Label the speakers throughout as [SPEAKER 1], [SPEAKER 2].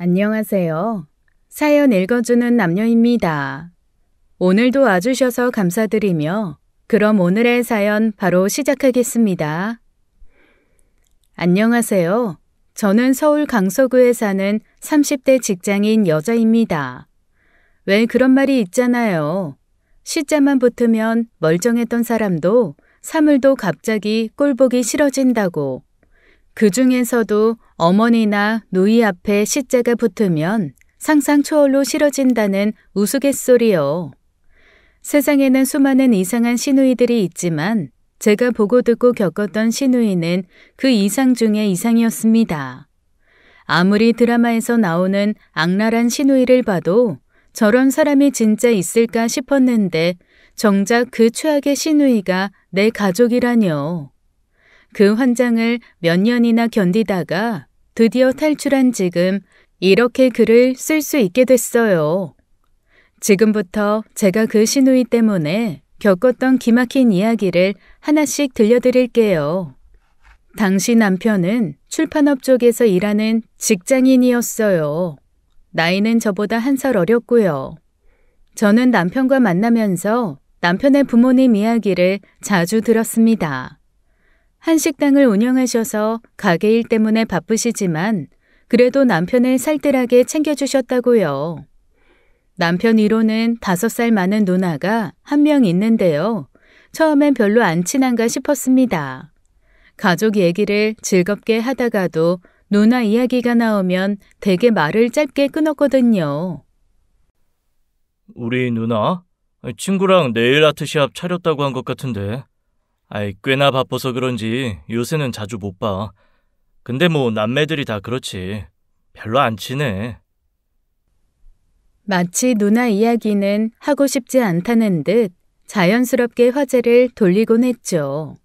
[SPEAKER 1] 안녕하세요. 사연 읽어주는 남녀입니다. 오늘도 와주셔서 감사드리며 그럼 오늘의 사연 바로 시작하겠습니다. 안녕하세요. 저는 서울 강서구에 사는 30대 직장인 여자입니다. 왜 그런 말이 있잖아요. 시자만 붙으면 멀쩡했던 사람도 사물도 갑자기 꼴보기 싫어진다고. 그 중에서도 어머니나 누이 앞에 시자가 붙으면 상상 초월로 싫어진다는 우스갯소리요. 세상에는 수많은 이상한 시누이들이 있지만 제가 보고 듣고 겪었던 시누이는 그 이상 중의 이상이었습니다. 아무리 드라마에서 나오는 악랄한 시누이를 봐도 저런 사람이 진짜 있을까 싶었는데 정작 그 최악의 시누이가 내 가족이라뇨. 그 환장을 몇 년이나 견디다가 드디어 탈출한 지금 이렇게 글을 쓸 수 있게 됐어요. 지금부터 제가 그 시누이 때문에 겪었던 기막힌 이야기를 하나씩 들려드릴게요. 당시 남편은 출판업 쪽에서 일하는 직장인이었어요. 나이는 저보다 1살 어렸고요. 저는 남편과 만나면서 남편의 부모님 이야기를 자주 들었습니다. 한식당을 운영하셔서 가게 일 때문에 바쁘시지만 그래도 남편을 살뜰하게 챙겨주셨다고요. 남편 위로는 5살 많은 누나가 한 명 있는데요. 처음엔 별로 안 친한가 싶었습니다. 가족 얘기를 즐겁게 하다가도 누나 이야기가 나오면 되게 말을 짧게 끊었거든요.
[SPEAKER 2] 우리 누나? 친구랑 네일 아트 시합 차렸다고 한 것 같은데. 꽤나 바빠서 그런지 요새는 자주 못 봐. 근데 뭐 남매들이 다 그렇지. 별로 안 친해.
[SPEAKER 1] 마치 누나 이야기는 하고 싶지 않다는 듯 자연스럽게 화제를 돌리곤 했죠.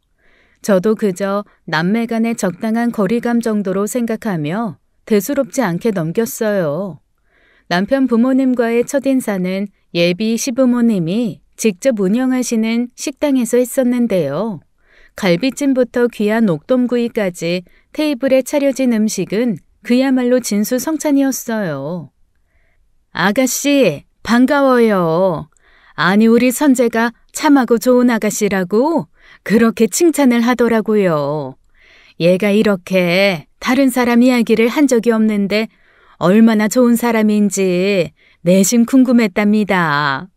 [SPEAKER 1] 저도 그저 남매 간의 적당한 거리감 정도로 생각하며 대수롭지 않게 넘겼어요. 남편 부모님과의 첫인사는 예비 시부모님이 직접 운영하시는 식당에서 했었는데요. 갈비찜부터 귀한 옥돔구이까지 테이블에 차려진 음식은 그야말로 진수성찬이었어요. 아가씨, 반가워요. 아니, 우리 선재가 참하고 좋은 아가씨라고 그렇게 칭찬을 하더라고요. 얘가 이렇게 다른 사람 이야기를 한 적이 없는데 얼마나 좋은 사람인지 내심 궁금했답니다.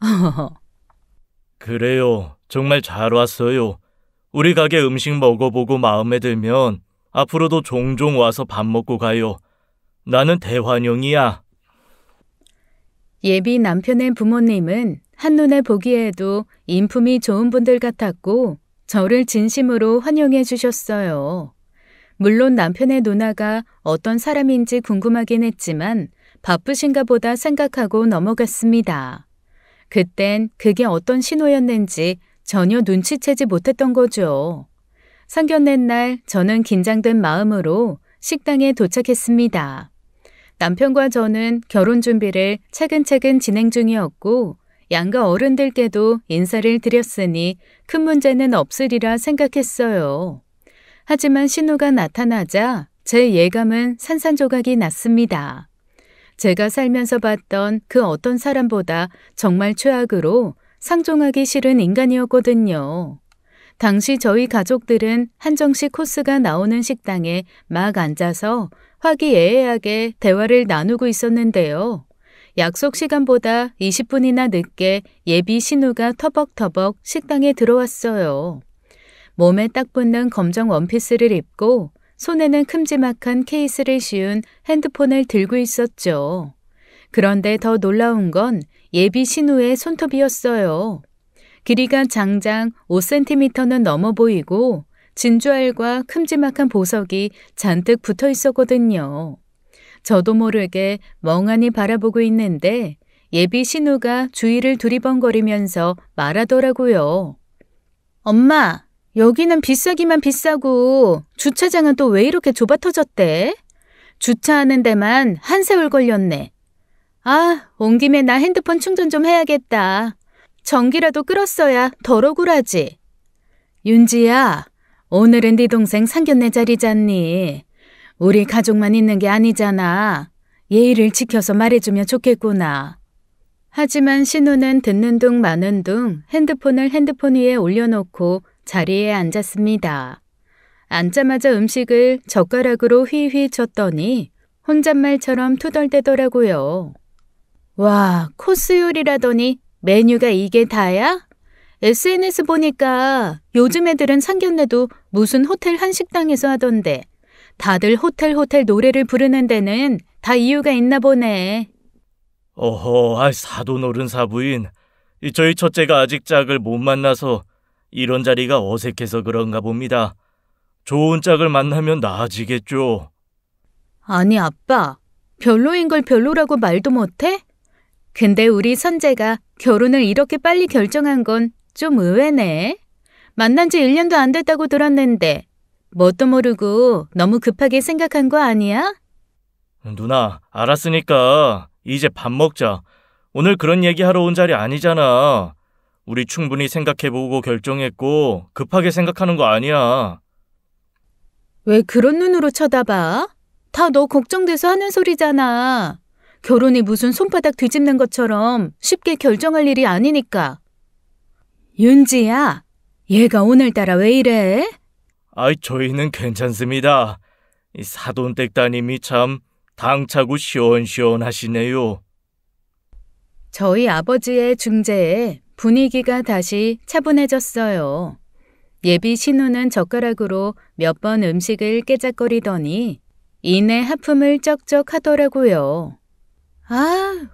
[SPEAKER 2] 그래요. 정말 잘 왔어요. 우리 가게 음식 먹어보고 마음에 들면 앞으로도 종종 와서 밥 먹고 가요. 나는 대환영이야.
[SPEAKER 1] 예비 남편의 부모님은 한눈에 보기에도 인품이 좋은 분들 같았고 저를 진심으로 환영해 주셨어요. 물론 남편의 누나가 어떤 사람인지 궁금하긴 했지만 바쁘신가 보다 생각하고 넘어갔습니다. 그땐 그게 어떤 신호였는지 전혀 눈치채지 못했던 거죠. 상견례 날 저는 긴장된 마음으로 식당에 도착했습니다. 남편과 저는 결혼 준비를 차근차근 진행 중이었고 양가 어른들께도 인사를 드렸으니 큰 문제는 없으리라 생각했어요. 하지만 신우가 나타나자 제 예감은 산산조각이 났습니다. 제가 살면서 봤던 그 어떤 사람보다 정말 최악으로 상종하기 싫은 인간이었거든요. 당시 저희 가족들은 한정식 코스가 나오는 식당에 막 앉아서 화기애애하게 대화를 나누고 있었는데요. 약속 시간보다 20분이나 늦게 예비 신우가 터벅터벅 식당에 들어왔어요. 몸에 딱 붙는 검정 원피스를 입고 손에는 큼지막한 케이스를 씌운 핸드폰을 들고 있었죠. 그런데 더 놀라운 건 예비 신우의 손톱이었어요. 길이가 장장 5cm는 넘어 보이고 진주알과 큼지막한 보석이 잔뜩 붙어 있었거든요. 저도 모르게 멍하니 바라보고 있는데 예비 신우가 주위를 두리번거리면서 말하더라고요. 엄마, 여기는 비싸기만 비싸고 주차장은 또 왜 이렇게 좁아 터졌대? 주차하는 데만 한 세월 걸렸네. 아, 온 김에 나 핸드폰 충전 좀 해야겠다. 전기라도 끌었어야 덜 억울하지. 윤지야, 오늘은 네 동생 상견례 자리잖니. 우리 가족만 있는 게 아니잖아. 예의를 지켜서 말해주면 좋겠구나. 하지만 신우는 듣는 둥 마는 둥 핸드폰 위에 올려놓고 자리에 앉았습니다. 앉자마자 음식을 젓가락으로 휘휘 쳤더니 혼잣말처럼 투덜대더라고요. 와, 코스 요리라더니 메뉴가 이게 다야? SNS 보니까 요즘 애들은 상견례도 무슨 호텔 한식당에서 하던데 다들 호텔 노래를 부르는 데는 다 이유가 있나 보네.
[SPEAKER 2] 어허, 사돈 사부인. 저희 첫째가 아직 짝을 못 만나서 이런 자리가 어색해서 그런가 봅니다. 좋은 짝을 만나면 나아지겠죠.
[SPEAKER 1] 아니 아빠, 별로인 걸 별로라고 말도 못해? 근데 우리 선재가 결혼을 이렇게 빨리 결정한 건 좀 의외네. 만난 지 1년도 안 됐다고 들었는데 뭣도 모르고 너무 급하게 생각한 거 아니야?
[SPEAKER 2] 누나, 알았으니까 이제 밥 먹자. 오늘 그런 얘기하러 온 자리 아니잖아. 우리 충분히 생각해보고 결정했고 급하게 생각하는 거 아니야.
[SPEAKER 1] 왜 그런 눈으로 쳐다봐? 다 너 걱정돼서 하는 소리잖아. 결혼이 무슨 손바닥 뒤집는 것처럼 쉽게 결정할 일이 아니니까. 윤지야, 얘가 오늘따라 왜 이래?
[SPEAKER 2] 저희는 괜찮습니다. 이 사돈댁 따님이 참 당차고 시원시원하시네요.
[SPEAKER 1] 저희 아버지의 중재에 분위기가 다시 차분해졌어요. 예비 신우는 젓가락으로 몇 번 음식을 깨작거리더니 이내 하품을 쩍쩍 하더라고요.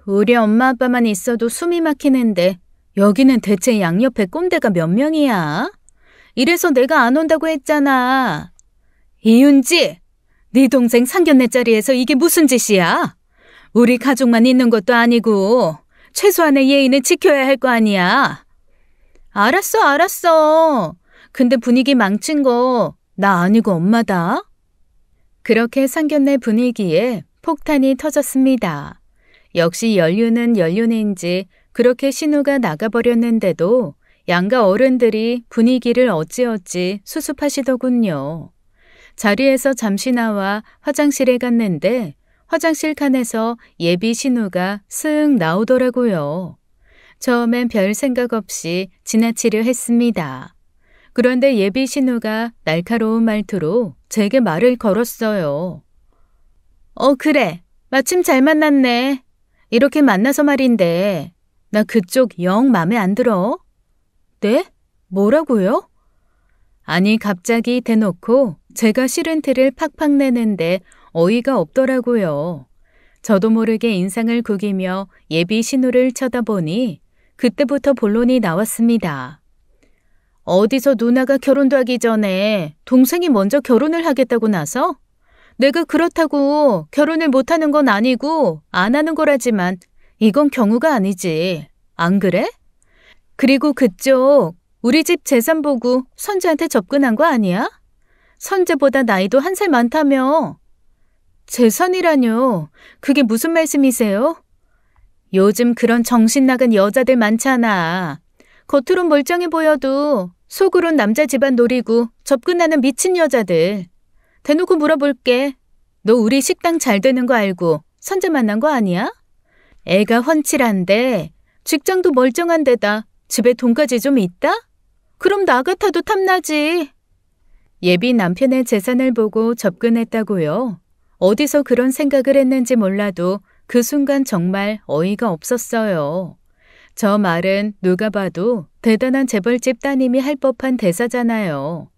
[SPEAKER 1] 우리 엄마 아빠만 있어도 숨이 막히는데 여기는 대체 양옆에 꼰대가 몇 명이야? 이래서 내가 안 온다고 했잖아. 이윤지, 네 동생 상견례 자리에서 이게 무슨 짓이야? 우리 가족만 있는 것도 아니고 최소한의 예의는 지켜야 할 거 아니야. 알았어. 근데 분위기 망친 거 나 아니고 엄마다. 그렇게 상견례 분위기에 폭탄이 터졌습니다. 역시 연륜은 연륜인지 그렇게 신우가 나가버렸는데도 양가 어른들이 분위기를 어찌어찌 수습하시더군요. 자리에서 잠시 나와 화장실에 갔는데 화장실 칸에서 예비 신우가 쓱 나오더라고요. 처음엔 별 생각 없이 지나치려 했습니다. 그런데 예비 신우가 날카로운 말투로 제게 말을 걸었어요. 그래. 마침 잘 만났네. 이렇게 만나서 말인데 나 그쪽 영 맘에 안 들어. 네? 뭐라고요? 아니 갑자기 대놓고 제가 싫은 티를 팍팍 내는데 어이가 없더라고요. 저도 모르게 인상을 구기며 예비 신우를 쳐다보니 그때부터 본론이 나왔습니다. 어디서 누나가 결혼도 하기 전에 동생이 먼저 결혼을 하겠다고 나서? 내가 그렇다고 결혼을 못하는 건 아니고 안 하는 거라지만 이건 경우가 아니지. 안 그래? 그리고 그쪽 우리 집 재산 보고 선재한테 접근한 거 아니야? 선재보다 나이도 1살 많다며. 재산이라뇨. 그게 무슨 말씀이세요? 요즘 그런 정신 나간 여자들 많잖아. 겉으론 멀쩡해 보여도 속으론 남자 집안 노리고 접근하는 미친 여자들. 대놓고 물어볼게. 너 우리 식당 잘 되는 거 알고 선재 만난 거 아니야? 애가 훤칠한데 직장도 멀쩡한 데다 집에 돈까지 좀 있다? 그럼 나 같아도 탐나지. 예비 남편의 재산을 보고 접근했다고요? 어디서 그런 생각을 했는지 몰라도 그 순간 정말 어이가 없었어요. 저 말은 누가 봐도 대단한 재벌집 따님이 할 법한 대사잖아요.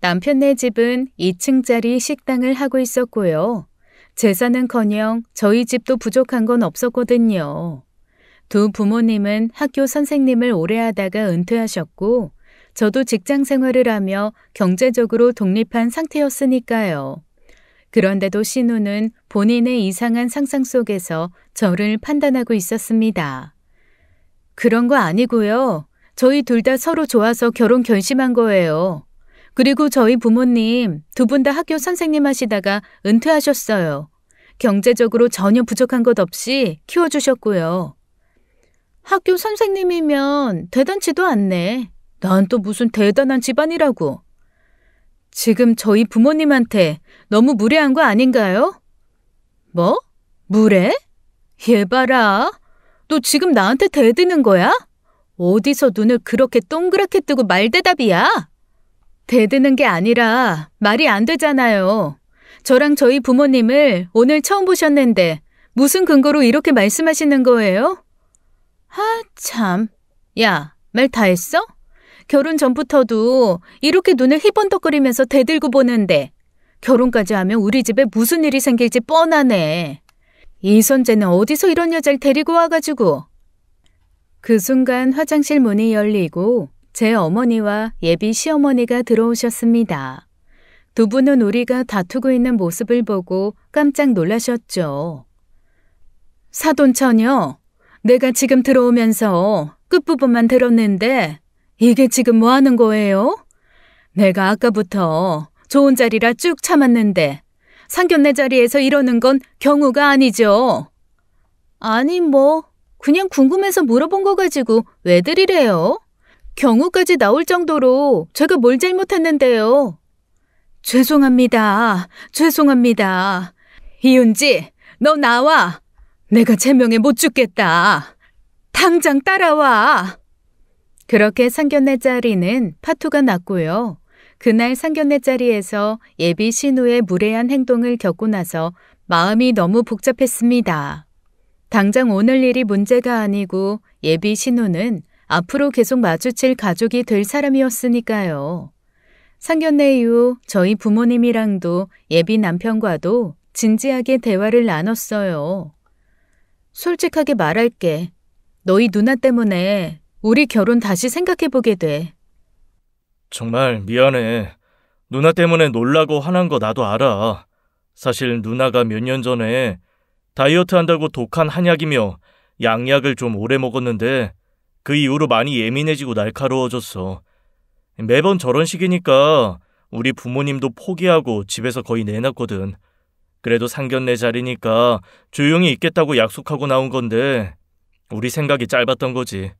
[SPEAKER 1] 남편네 집은 2층짜리 식당을 하고 있었고요. 재산은커녕 저희 집도 부족한 건 없었거든요. 두 부모님은 학교 선생님을 오래 하다가 은퇴하셨고 저도 직장 생활을 하며 경제적으로 독립한 상태였으니까요. 그런데도 신우는 본인의 이상한 상상 속에서 저를 판단하고 있었습니다. 그런 거 아니고요. 저희 둘 다 서로 좋아서 결혼 결심한 거예요. 그리고 저희 부모님 두 분 다 학교 선생님 하시다가 은퇴하셨어요. 경제적으로 전혀 부족한 것 없이 키워주셨고요. 학교 선생님이면 대단치도 않네. 난 또 무슨 대단한 집안이라고. 지금 저희 부모님한테 너무 무례한 거 아닌가요? 뭐? 뭐래? 얘 봐라. 너 지금 나한테 대드는 거야? 어디서 눈을 그렇게 동그랗게 뜨고 말대답이야? 대드는 게 아니라 말이 안 되잖아요. 저랑 저희 부모님을 오늘 처음 보셨는데 무슨 근거로 이렇게 말씀하시는 거예요? 참. 야, 말 다 했어? 결혼 전부터도 이렇게 눈을 희번덕거리면서 대들고 보는데 결혼까지 하면 우리 집에 무슨 일이 생길지 뻔하네. 이선재는 어디서 이런 여자를 데리고 와가지고. 그 순간 화장실 문이 열리고 제 어머니와 예비 시어머니가 들어오셨습니다. 두 분은 우리가 다투고 있는 모습을 보고 깜짝 놀라셨죠. 사돈처녀, 내가 지금 들어오면서 끝부분만 들었는데 이게 지금 뭐 하는 거예요? 내가 아까부터 좋은 자리라 쭉 참았는데 상견례 자리에서 이러는 건 경우가 아니죠. 아니 그냥 궁금해서 물어본 거 가지고 왜들 이래요? 경우까지 나올 정도로 제가 뭘 잘못했는데요. 죄송합니다. 이은지, 너 나와. 내가 제명에 못 죽겠다. 당장 따라와. 그렇게 상견례 자리는 파토가 났고요. 그날 상견례 자리에서 예비 신우의 무례한 행동을 겪고 나서 마음이 너무 복잡했습니다. 당장 오늘 일이 문제가 아니고 예비 신우는 앞으로 계속 마주칠 가족이 될 사람이었으니까요. 상견례 이후 저희 부모님이랑도 예비 남편과도 진지하게 대화를 나눴어요. 솔직하게 말할게. 너희 누나 때문에 우리 결혼 다시 생각해보게 돼.
[SPEAKER 2] 정말 미안해. 누나 때문에 놀라고 화난 거 나도 알아. 사실 누나가 몇 년 전에 다이어트 한다고 독한 한약이며 양약을 좀 오래 먹었는데 그 이후로 많이 예민해지고 날카로워졌어. 매번 저런 식이니까 우리 부모님도 포기하고 집에서 거의 내놨거든. 그래도 상견례 자리니까 조용히 있겠다고 약속하고 나온 건데 우리 생각이 짧았던 거지.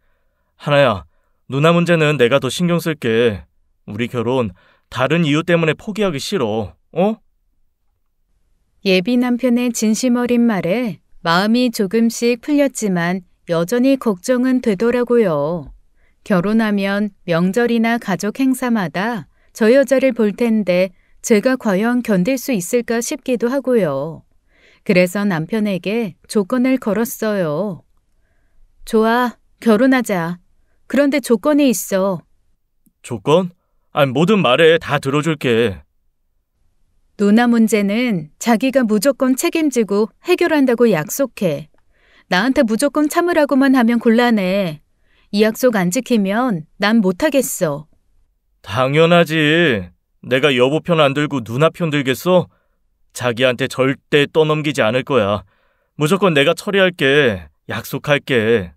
[SPEAKER 2] 하나야, 누나 문제는 내가 더 신경 쓸게. 우리 결혼 다른 이유 때문에 포기하기 싫어. 어?
[SPEAKER 1] 예비 남편의 진심 어린 말에 마음이 조금씩 풀렸지만 여전히 걱정은 되더라고요. 결혼하면 명절이나 가족 행사마다 저 여자를 볼 텐데 제가 과연 견딜 수 있을까 싶기도 하고요. 그래서 남편에게 조건을 걸었어요. 좋아, 결혼하자. 그런데 조건이 있어.
[SPEAKER 2] 조건? 아니, 뭐든 말해. 다 들어줄게.
[SPEAKER 1] 누나 문제는 자기가 무조건 책임지고 해결한다고 약속해. 나한테 무조건 참으라고만 하면 곤란해. 이 약속 안 지키면 난 못하겠어.
[SPEAKER 2] 당연하지. 내가 여보 편 안 들고 누나 편 들겠어? 자기한테 절대 떠넘기지 않을 거야. 무조건 내가 처리할게. 약속할게.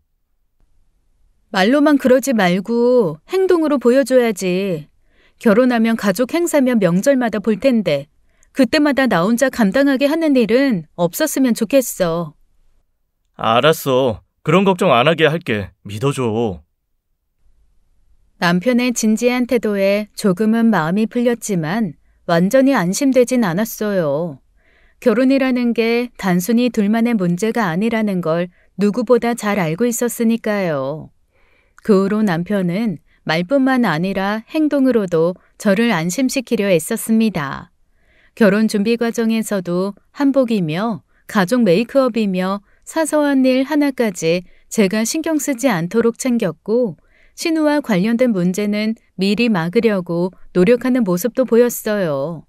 [SPEAKER 1] 말로만 그러지 말고 행동으로 보여줘야지. 결혼하면 가족 행사면 명절마다 볼 텐데 그때마다 나 혼자 감당하게 하는 일은 없었으면 좋겠어.
[SPEAKER 2] 알았어. 그런 걱정 안 하게 할게. 믿어줘.
[SPEAKER 1] 남편의 진지한 태도에 조금은 마음이 풀렸지만 완전히 안심되진 않았어요. 결혼이라는 게 단순히 둘만의 문제가 아니라는 걸 누구보다 잘 알고 있었으니까요. 그 후로 남편은 말뿐만 아니라 행동으로도 저를 안심시키려 애썼습니다. 결혼 준비 과정에서도 한복이며 가족 메이크업이며 사소한 일 하나까지 제가 신경 쓰지 않도록 챙겼고 신우와 관련된 문제는 미리 막으려고 노력하는 모습도 보였어요.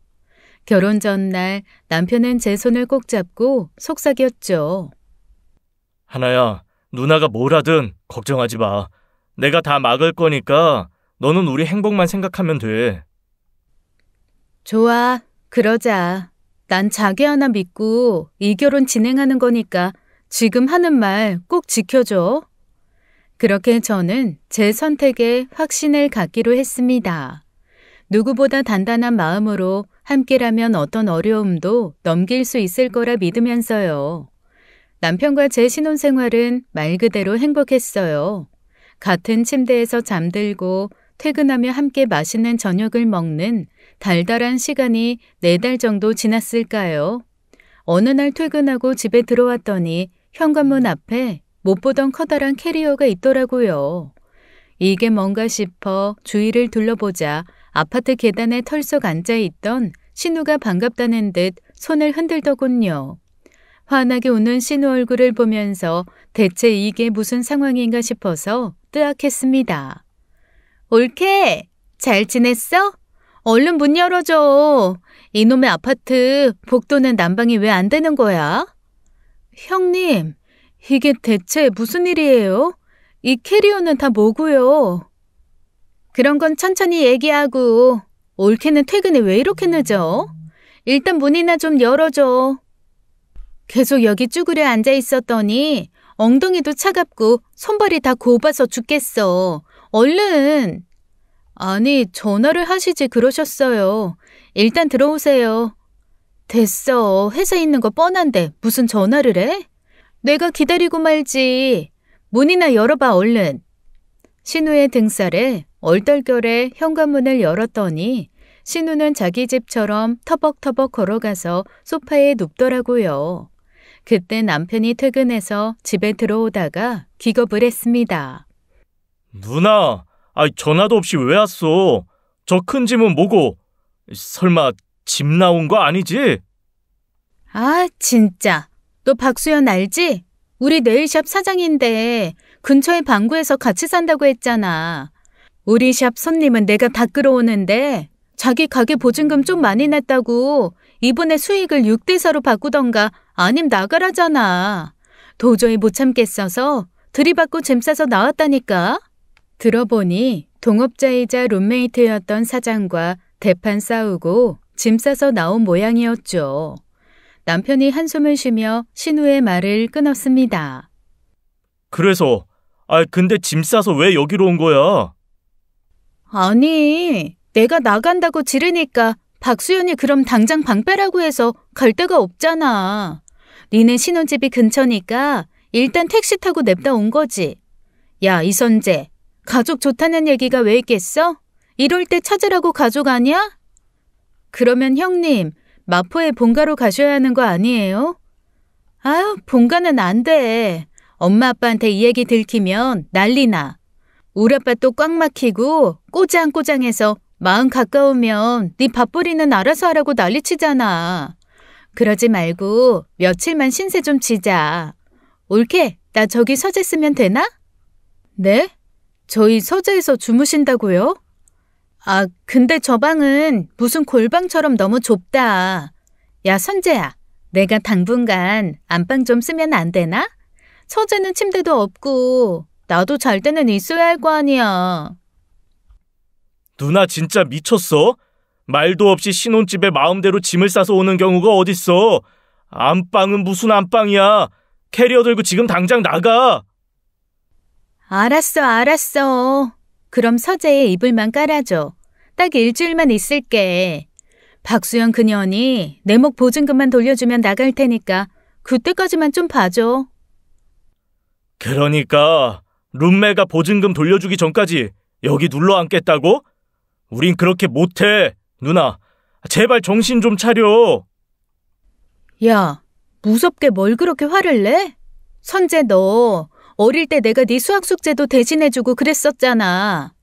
[SPEAKER 1] 결혼 전날 남편은 제 손을 꼭 잡고 속삭였죠.
[SPEAKER 2] 하나야, 누나가 뭘 하든 걱정하지 마. 내가 다 막을 거니까 너는 우리 행복만 생각하면 돼.
[SPEAKER 1] 좋아, 그러자. 난 자기 하나 믿고 이 결혼 진행하는 거니까 지금 하는 말 꼭 지켜줘. 그렇게 저는 제 선택에 확신을 갖기로 했습니다. 누구보다 단단한 마음으로 함께라면 어떤 어려움도 넘길 수 있을 거라 믿으면서요. 남편과 제 신혼생활은 말 그대로 행복했어요. 같은 침대에서 잠들고 퇴근하며 함께 맛있는 저녁을 먹는 달달한 시간이 4달 정도 지났을까요? 어느 날 퇴근하고 집에 들어왔더니 현관문 앞에 못 보던 커다란 캐리어가 있더라고요. 이게 뭔가 싶어 주위를 둘러보자 아파트 계단에 털썩 앉아있던 신우가 반갑다는 듯 손을 흔들더군요. 환하게 웃는 신우 얼굴을 보면서 대체 이게 무슨 상황인가 싶어서 뜨악했습니다. 올케, 잘 지냈어? 얼른 문 열어줘. 이놈의 아파트 복도는 난방이 왜 안 되는 거야? 형님, 이게 대체 무슨 일이에요? 이 캐리어는 다 뭐고요? 그런 건 천천히 얘기하고 올케는 퇴근이 왜 이렇게 늦어? 일단 문이나 좀 열어줘. 계속 여기 쭈그려 앉아 있었더니 엉덩이도 차갑고 손발이 다 고와서 죽겠어. 얼른! 아니, 전화를 하시지 그러셨어요. 일단 들어오세요. 됐어. 회사에 있는 거 뻔한데 무슨 전화를 해? 내가 기다리고 말지. 문이나 열어봐 얼른. 신우의 등살에 얼떨결에 현관문을 열었더니 신우는 자기 집처럼 터벅터벅 걸어가서 소파에 눕더라고요. 그때 남편이 퇴근해서 집에 들어오다가 기겁을 했습니다.
[SPEAKER 2] 누나, 전화도 없이 왜 왔어? 저 큰 짐은 뭐고? 설마 집 나온 거 아니지?
[SPEAKER 1] 아, 진짜. 너 박수연 알지? 우리 네일샵 사장인데 근처에 방구에서 같이 산다고 했잖아. 우리 샵 손님은 내가 다 끌어오는데 자기 가게 보증금 좀 많이 냈다고 이번에 수익을 6대4로 바꾸던가 아님 나가라잖아. 도저히 못 참겠어서 들이받고 짐 싸서 나왔다니까. 들어보니 동업자이자 룸메이트였던 사장과 대판 싸우고 짐 싸서 나온 모양이었죠. 남편이 한숨을 쉬며 신우의 말을 끊었습니다. 그래서,
[SPEAKER 2] 근데 짐 싸서 왜 여기로 온 거야?
[SPEAKER 1] 아니, 내가 나간다고 지르니까 박수연이 그럼 당장 방 빼라고 해서 갈 데가 없잖아. 니네 신혼집이 근처니까 일단 택시 타고 냅다 온 거지. 야, 이선재, 가족 좋다는 얘기가 왜 있겠어? 이럴 때 찾으라고 가족 아니야? 그러면 형님, 마포에 본가로 가셔야 하는 거 아니에요? 아유, 본가는 안 돼. 엄마 아빠한테 이 얘기 들키면 난리나. 우리 아빠 또 꽉 막히고 꼬장꼬장해서 마음 가까우면 네 밥벌이는 알아서 하라고 난리치잖아. 그러지 말고 며칠만 신세 좀 지자. 올케, 나 저기 서재 쓰면 되나? 네? 저희 서재에서 주무신다고요? 아, 근데 저 방은 무슨 골방처럼 너무 좁다. 야, 선재야, 내가 당분간 안방 좀 쓰면 안 되나? 서재는 침대도 없고 나도 잘 때는 있어야 할 거 아니야.
[SPEAKER 2] 누나 진짜 미쳤어? 말도 없이 신혼집에 마음대로 짐을 싸서 오는 경우가 어딨어? 안방은 무슨 안방이야? 캐리어 들고 지금 당장 나가.
[SPEAKER 1] 알았어. 그럼 서재에 이불만 깔아줘. 딱 일주일만 있을게. 박수연 그년이 내 목 보증금만 돌려주면 나갈 테니까 그때까지만 좀 봐줘.
[SPEAKER 2] 그러니까 룸메가 보증금 돌려주기 전까지 여기 눌러 앉겠다고? 우린 그렇게 못해. 누나, 제발 정신 좀 차려.
[SPEAKER 1] 야, 무섭게 뭘 그렇게 화를 내? 선재, 너 어릴 때 내가 네 수학 숙제도 대신해주고 그랬었잖아.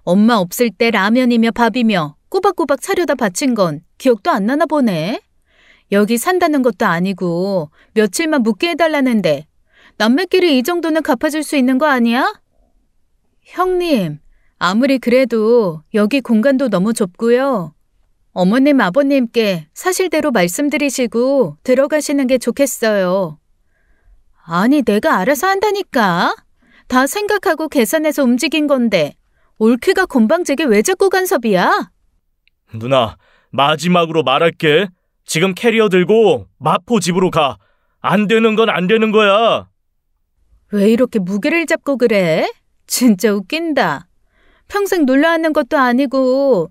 [SPEAKER 1] 엄마 없을 때 라면이며 밥이며 꼬박꼬박 차려다 바친 건 기억도 안 나나 보네. 여기 산다는 것도 아니고 며칠만 묵게 해달라는데 남매끼리 이 정도는 갚아줄 수 있는 거 아니야? 형님, 아무리 그래도 여기 공간도 너무 좁고요. 어머님, 아버님께 사실대로 말씀드리시고 들어가시는 게 좋겠어요. 아니, 내가 알아서 한다니까. 다 생각하고 계산해서 움직인 건데 올케가 건방지게 왜 자꾸 간섭이야?
[SPEAKER 2] 누나, 마지막으로 말할게. 지금 캐리어 들고 마포 집으로 가. 안 되는 건 안 되는 거야.
[SPEAKER 1] 왜 이렇게 무게를 잡고 그래? 진짜 웃긴다. 평생 놀러 앉는 것도 아니고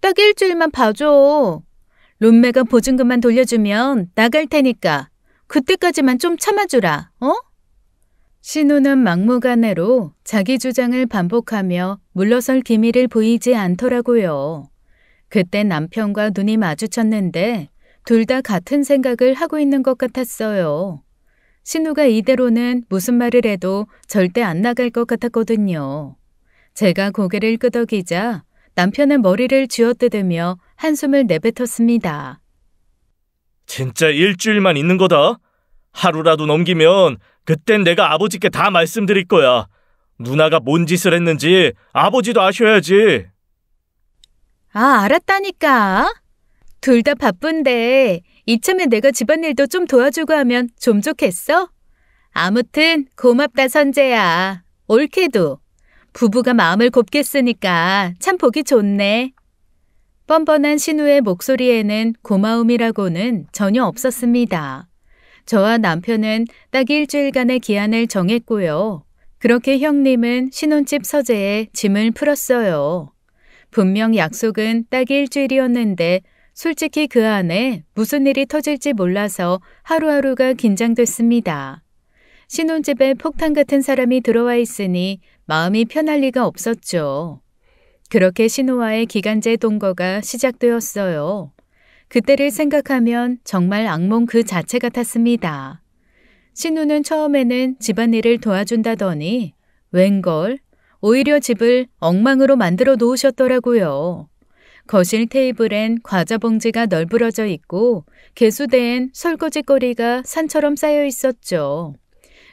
[SPEAKER 1] 딱 일주일만 봐줘. 룸메가 보증금만 돌려주면 나갈 테니까 그때까지만 좀 참아주라, 어? 신우는 막무가내로 자기 주장을 반복하며 물러설 기미를 보이지 않더라고요. 그때 남편과 눈이 마주쳤는데 둘 다 같은 생각을 하고 있는 것 같았어요. 신우가 이대로는 무슨 말을 해도 절대 안 나갈 것 같았거든요. 제가 고개를 끄덕이자 남편은 머리를 쥐어뜯으며 한숨을 내뱉었습니다.
[SPEAKER 2] 진짜 일주일만 있는 거다. 하루라도 넘기면 그땐 내가 아버지께 다 말씀드릴 거야. 누나가 뭔 짓을 했는지 아버지도 아셔야지.
[SPEAKER 1] 아, 알았다니까. 둘 다 바쁜데 이참에 내가 집안일도 좀 도와주고 하면 좀 좋겠어? 아무튼 고맙다 선재야. 옳게도. 부부가 마음을 곱게 쓰니까 참 보기 좋네. 뻔뻔한 신우의 목소리에는 고마움이라고는 전혀 없었습니다. 저와 남편은 딱 일주일간의 기한을 정했고요. 그렇게 형님은 신혼집 서재에 짐을 풀었어요. 분명 약속은 딱 일주일이었는데 솔직히 그 안에 무슨 일이 터질지 몰라서 하루하루가 긴장됐습니다. 신혼집에 폭탄 같은 사람이 들어와 있으니 마음이 편할 리가 없었죠. 그렇게 신우와의 기간제 동거가 시작되었어요. 그때를 생각하면 정말 악몽 그 자체 같았습니다. 신우는 처음에는 집안일을 도와준다더니 웬걸 오히려 집을 엉망으로 만들어 놓으셨더라고요. 거실 테이블엔 과자 봉지가 널브러져 있고 개수대엔 설거지거리가 산처럼 쌓여 있었죠.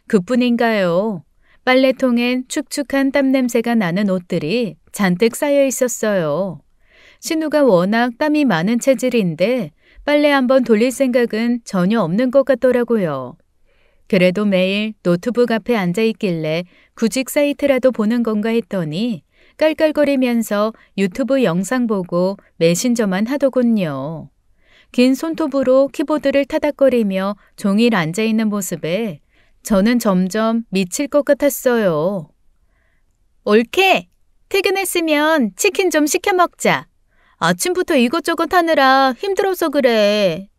[SPEAKER 1] 그뿐인가요? 빨래통엔 축축한 땀 냄새가 나는 옷들이 잔뜩 쌓여 있었어요. 신우가 워낙 땀이 많은 체질인데 빨래 한번 돌릴 생각은 전혀 없는 것 같더라고요. 그래도 매일 노트북 앞에 앉아 있길래 구직 사이트라도 보는 건가 했더니 깔깔거리면서 유튜브 영상 보고 메신저만 하더군요. 긴 손톱으로 키보드를 타닥거리며 종일 앉아있는 모습에 저는 점점 미칠 것 같았어요. 옳게! 퇴근했으면 치킨 좀 시켜 먹자. 아침부터 이것저것 하느라 힘들어서 그래.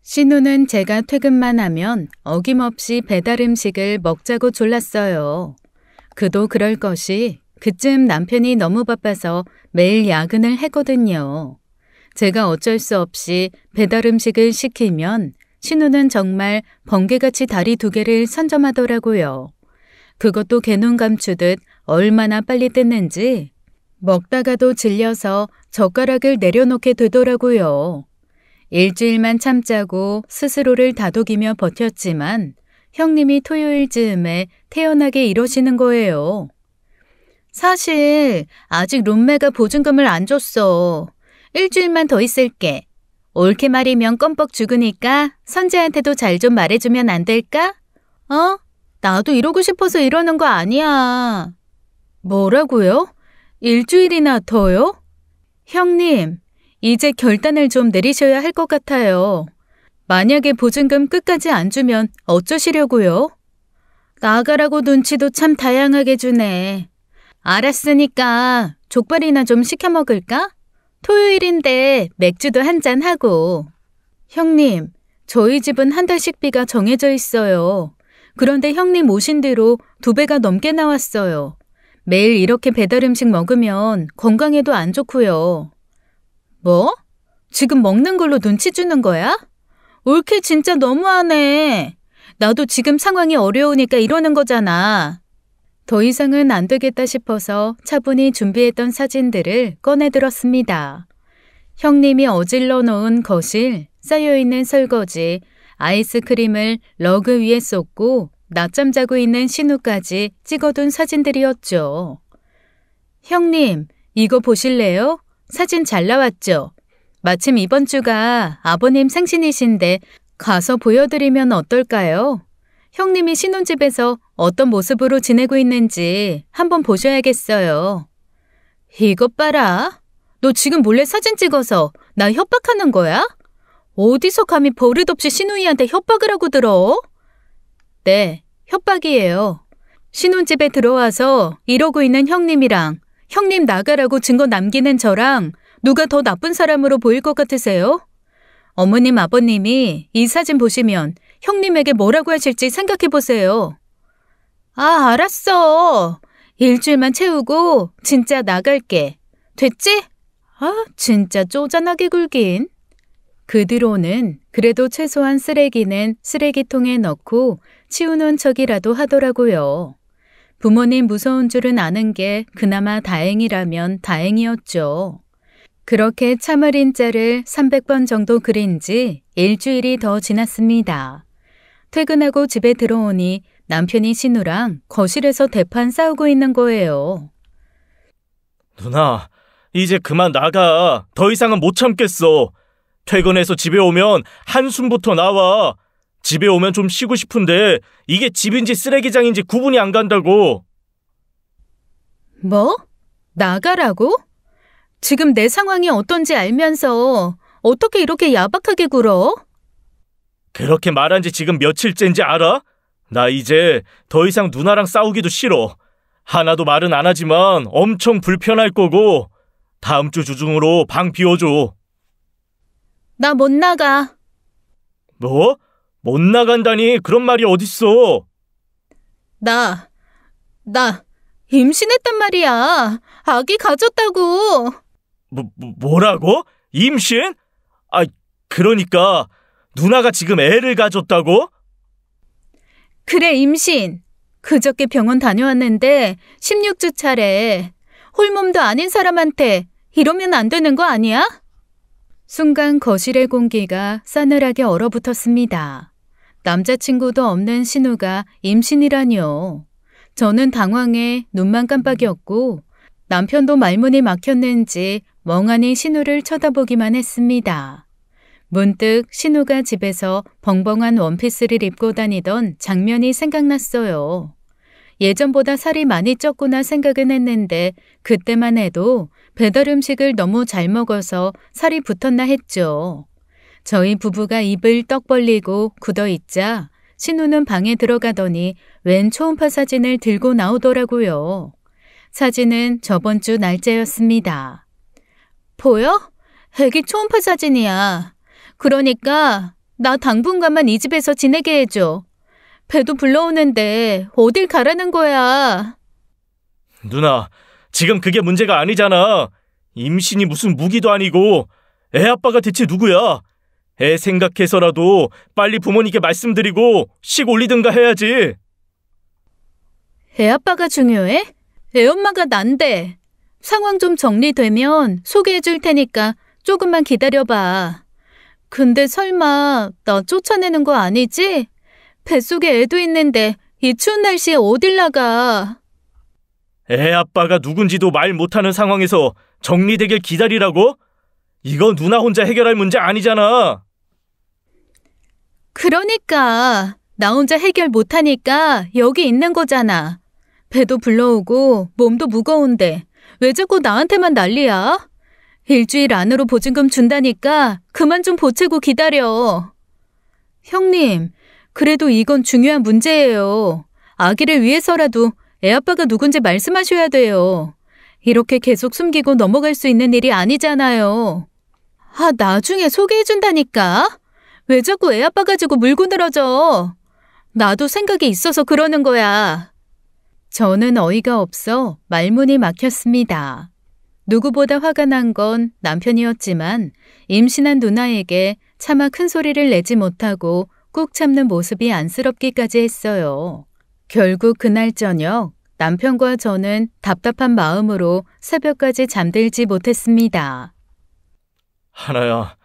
[SPEAKER 1] 신우는 제가 퇴근만 하면 어김없이 배달 음식을 먹자고 졸랐어요. 그도 그럴 것이 그쯤 남편이 너무 바빠서 매일 야근을 했거든요. 제가 어쩔 수 없이 배달 음식을 시키면 신우는 정말 번개같이 다리 두 개를 선점하더라고요. 그것도 개눈 감추듯 얼마나 빨리 뜯는지 먹다가도 질려서 젓가락을 내려놓게 되더라고요. 일주일만 참자고 스스로를 다독이며 버텼지만 형님이 토요일 즈음에 태연하게 이러시는 거예요. 사실 아직 룸메가 보증금을 안 줬어. 일주일만 더 있을게. 옳게 말이면 껌뻑 죽으니까 선재한테도 잘 좀 말해주면 안 될까? 나도 이러고 싶어서 이러는 거 아니야. 뭐라고요? 일주일이나 더요? 형님, 이제 결단을 좀 내리셔야 할 것 같아요. 만약에 보증금 끝까지 안 주면 어쩌시려고요? 나가라고 눈치도 참 다양하게 주네. 알았으니까 족발이나 좀 시켜 먹을까? 토요일인데 맥주도 한잔 하고. 형님, 저희 집은 한 달 식비가 정해져 있어요. 그런데 형님 오신 뒤로 2배가 넘게 나왔어요. 매일 이렇게 배달 음식 먹으면 건강에도 안 좋고요. 뭐? 지금 먹는 걸로 눈치 주는 거야? 옳게 진짜 너무하네. 나도 지금 상황이 어려우니까 이러는 거잖아. 더 이상은 안 되겠다 싶어서 차분히 준비했던 사진들을 꺼내들었습니다. 형님이 어질러 놓은 거실, 쌓여있는 설거지, 아이스크림을 러그 위에 쏟고 낮잠 자고 있는 신우까지 찍어둔 사진들이었죠. 형님, 이거 보실래요? 사진 잘 나왔죠? 마침 이번 주가 아버님 생신이신데 가서 보여드리면 어떨까요? 형님이 신혼집에서 어떤 모습으로 지내고 있는지 한번 보셔야겠어요. 이것 봐라. 너 지금 몰래 사진 찍어서 나 협박하는 거야? 어디서 감히 버릇없이 신우이한테 협박을 하고 들어? 네, 협박이에요. 신혼집에 들어와서 이러고 있는 형님이랑 형님 나가라고 증거 남기는 저랑 누가 더 나쁜 사람으로 보일 것 같으세요? 어머님, 아버님이 이 사진 보시면 형님에게 뭐라고 하실지 생각해보세요. 아, 알았어. 일주일만 채우고 진짜 나갈게. 됐지? 아, 진짜 쪼잔하게 굴긴. 그 뒤로는 그래도 최소한 쓰레기는 쓰레기통에 넣고 치우는 척이라도 하더라고요. 부모님 무서운 줄은 아는 게 그나마 다행이라면 다행이었죠. 그렇게 참을인 자를 300번 정도 그린 지 일주일이 더 지났습니다. 퇴근하고 집에 들어오니 남편이 신우랑 거실에서 대판 싸우고 있는 거예요.
[SPEAKER 2] 누나, 이제 그만 나가. 더 이상은 못 참겠어. 퇴근해서 집에 오면 한숨부터 나와. 집에 오면 좀 쉬고 싶은데 이게 집인지 쓰레기장인지 구분이 안 간다고.
[SPEAKER 1] 뭐? 나가라고? 지금 내 상황이 어떤지 알면서 어떻게 이렇게 야박하게 굴어?
[SPEAKER 2] 그렇게 말한 지 지금 며칠째인지 알아? 나 이제 더 이상 누나랑 싸우기도 싫어. 하나도 말은 안 하지만 엄청 불편할 거고 다음 주 중으로 방 비워줘.
[SPEAKER 1] 나 못 나가.
[SPEAKER 2] 뭐? 못 나간다니 그런 말이 어딨어?
[SPEAKER 1] 나 임신했단 말이야. 아기 가졌다고.
[SPEAKER 2] 뭐라고? 임신? 아, 그러니까 누나가 지금 애를 가졌다고?
[SPEAKER 1] 그래, 임신. 그저께 병원 다녀왔는데 16주 차래. 홀몸도 아닌 사람한테 이러면 안 되는 거 아니야? 순간 거실의 공기가 싸늘하게 얼어붙었습니다. 남자친구도 없는 신우가 임신이라뇨. 저는 당황해 눈만 깜빡이었고 남편도 말문이 막혔는지 멍하니 신우를 쳐다보기만 했습니다. 문득 신우가 집에서 벙벙한 원피스를 입고 다니던 장면이 생각났어요. 예전보다 살이 많이 쪘구나 생각은 했는데 그때만 해도 배달 음식을 너무 잘 먹어서 살이 붙었나 했죠. 저희 부부가 입을 떡 벌리고 굳어있자 신우는 방에 들어가더니 웬 초음파 사진을 들고 나오더라고요. 사진은 저번 주 날짜였습니다. 보여? 애기 초음파 사진이야. 그러니까 나 당분간만 이 집에서 지내게 해줘. 배도 불러오는데 어딜 가라는 거야.
[SPEAKER 2] 누나, 지금 그게 문제가 아니잖아. 임신이 무슨 무기도 아니고 애 아빠가 대체 누구야? 애 생각해서라도 빨리 부모님께 말씀드리고 식 올리든가 해야지.
[SPEAKER 1] 애 아빠가 중요해? 애 엄마가 난데. 상황 좀 정리되면 소개해 줄 테니까 조금만 기다려봐. 근데 설마 나 쫓아내는 거 아니지? 뱃속에 애도 있는데 이 추운 날씨에 어딜 나가.
[SPEAKER 2] 애 아빠가 누군지도 말 못하는 상황에서 정리되길 기다리라고? 이거 누나 혼자 해결할 문제 아니잖아.
[SPEAKER 1] 그러니까 나 혼자 해결 못하니까 여기 있는 거잖아. 배도 불러오고 몸도 무거운데 왜 자꾸 나한테만 난리야? 일주일 안으로 보증금 준다니까 그만 좀 보채고 기다려. 형님, 그래도 이건 중요한 문제예요. 아기를 위해서라도 애 아빠가 누군지 말씀하셔야 돼요. 이렇게 계속 숨기고 넘어갈 수 있는 일이 아니잖아요. 아, 나중에 소개해준다니까? 왜 자꾸 애 아빠 가지고 물고 늘어져? 나도 생각이 있어서 그러는 거야. 저는 어이가 없어 말문이 막혔습니다. 누구보다 화가 난 건 남편이었지만 임신한 누나에게 차마 큰 소리를 내지 못하고 꾹 참는 모습이 안쓰럽기까지 했어요. 결국 그날 저녁 남편과 저는 답답한 마음으로 새벽까지 잠들지 못했습니다.
[SPEAKER 2] 하나야,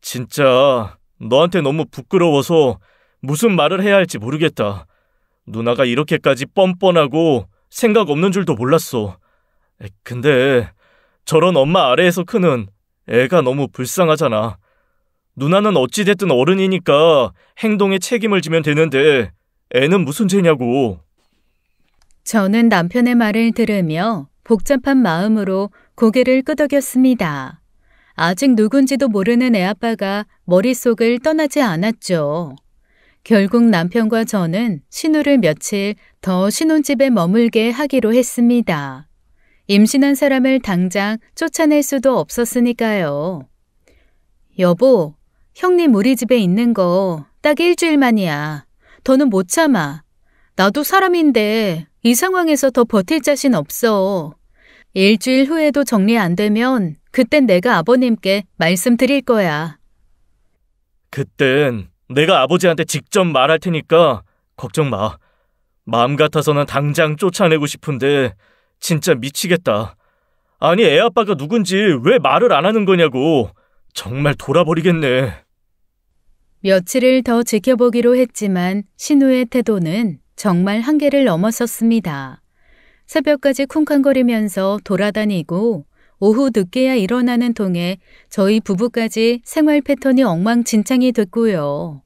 [SPEAKER 2] 진짜 너한테 너무 부끄러워서 무슨 말을 해야 할지 모르겠다. 누나가 이렇게까지 뻔뻔하고 생각 없는 줄도 몰랐어. 근데 저런 엄마 아래에서 크는 애가 너무 불쌍하잖아. 누나는 어찌됐든 어른이니까 행동에 책임을 지면 되는데 애는 무슨 죄냐고.
[SPEAKER 1] 저는 남편의 말을 들으며 복잡한 마음으로 고개를 끄덕였습니다. 아직 누군지도 모르는 애아빠가 머릿속을 떠나지 않았죠. 결국 남편과 저는 신우를 며칠 더 신혼집에 머물게 하기로 했습니다. 임신한 사람을 당장 쫓아낼 수도 없었으니까요. 여보, 형님 우리 집에 있는 거 딱 일주일만이야. 더는 못 참아. 나도 사람인데 이 상황에서 더 버틸 자신 없어. 일주일 후에도 정리 안 되면 그땐 내가 아버님께 말씀드릴 거야.
[SPEAKER 2] 그땐 내가 아버지한테 직접 말할 테니까 걱정 마. 마음 같아서는 당장 쫓아내고 싶은데 진짜 미치겠다. 아니, 애 아빠가 누군지 왜 말을 안 하는 거냐고. 정말 돌아버리겠네.
[SPEAKER 1] 며칠을 더 지켜보기로 했지만 신우의 태도는 정말 한계를 넘어섰습니다. 새벽까지 쿵쾅거리면서 돌아다니고 오후 늦게야 일어나는 통에 저희 부부까지 생활 패턴이 엉망진창이 됐고요.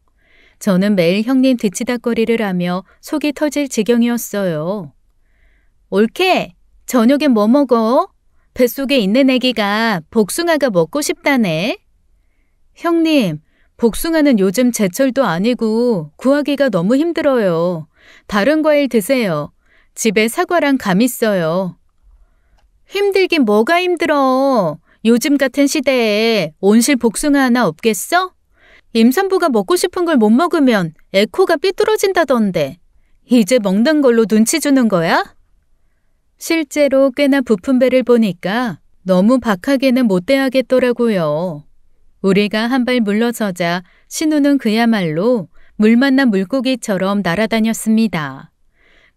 [SPEAKER 1] 저는 매일 형님 뒤치다꺼리를 하며 속이 터질 지경이었어요. 올케, 저녁에 뭐 먹어? 뱃속에 있는 애기가 복숭아가 먹고 싶다네. 형님, 복숭아는 요즘 제철도 아니고 구하기가 너무 힘들어요. 다른 과일 드세요. 집에 사과랑 감 있어요. 힘들긴 뭐가 힘들어. 요즘 같은 시대에 온실 복숭아 하나 없겠어? 임산부가 먹고 싶은 걸 못 먹으면 애 코가 삐뚤어진다던데. 이제 먹는 걸로 눈치 주는 거야? 실제로 꽤나 부푼 배를 보니까 너무 박하게는 못 대하겠더라고요. 우리가 한 발 물러서자 신우는 그야말로 물 만난 물고기처럼 날아다녔습니다.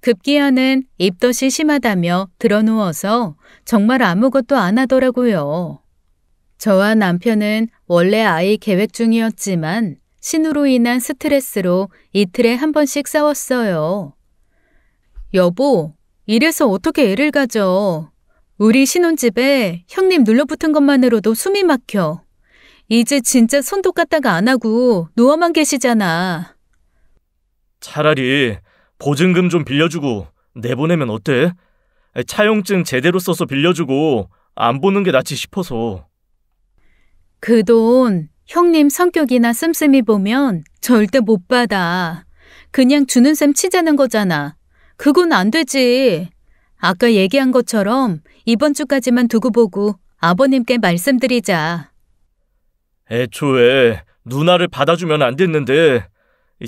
[SPEAKER 1] 급기야는 입덧이 심하다며 드러누워서 정말 아무것도 안 하더라고요. 저와 남편은 원래 아이 계획 중이었지만 신우로 인한 스트레스로 이틀에 한 번씩 싸웠어요. 여보, 이래서 어떻게 애를 가져? 우리 신혼집에 형님 눌러붙은 것만으로도 숨이 막혀. 이제 진짜 손도 까딱 안 하고 누워만 계시잖아.
[SPEAKER 2] 차라리 보증금 좀 빌려주고 내보내면 어때? 차용증 제대로 써서 빌려주고 안 보는 게 낫지 싶어서.
[SPEAKER 1] 그 돈 형님 성격이나 씀씀이 보면 절대 못 받아. 그냥 주는 셈 치자는 거잖아. 그건 안 되지. 아까 얘기한 것처럼 이번 주까지만 두고 보고 아버님께 말씀드리자.
[SPEAKER 2] 애초에 누나를 받아주면 안 됐는데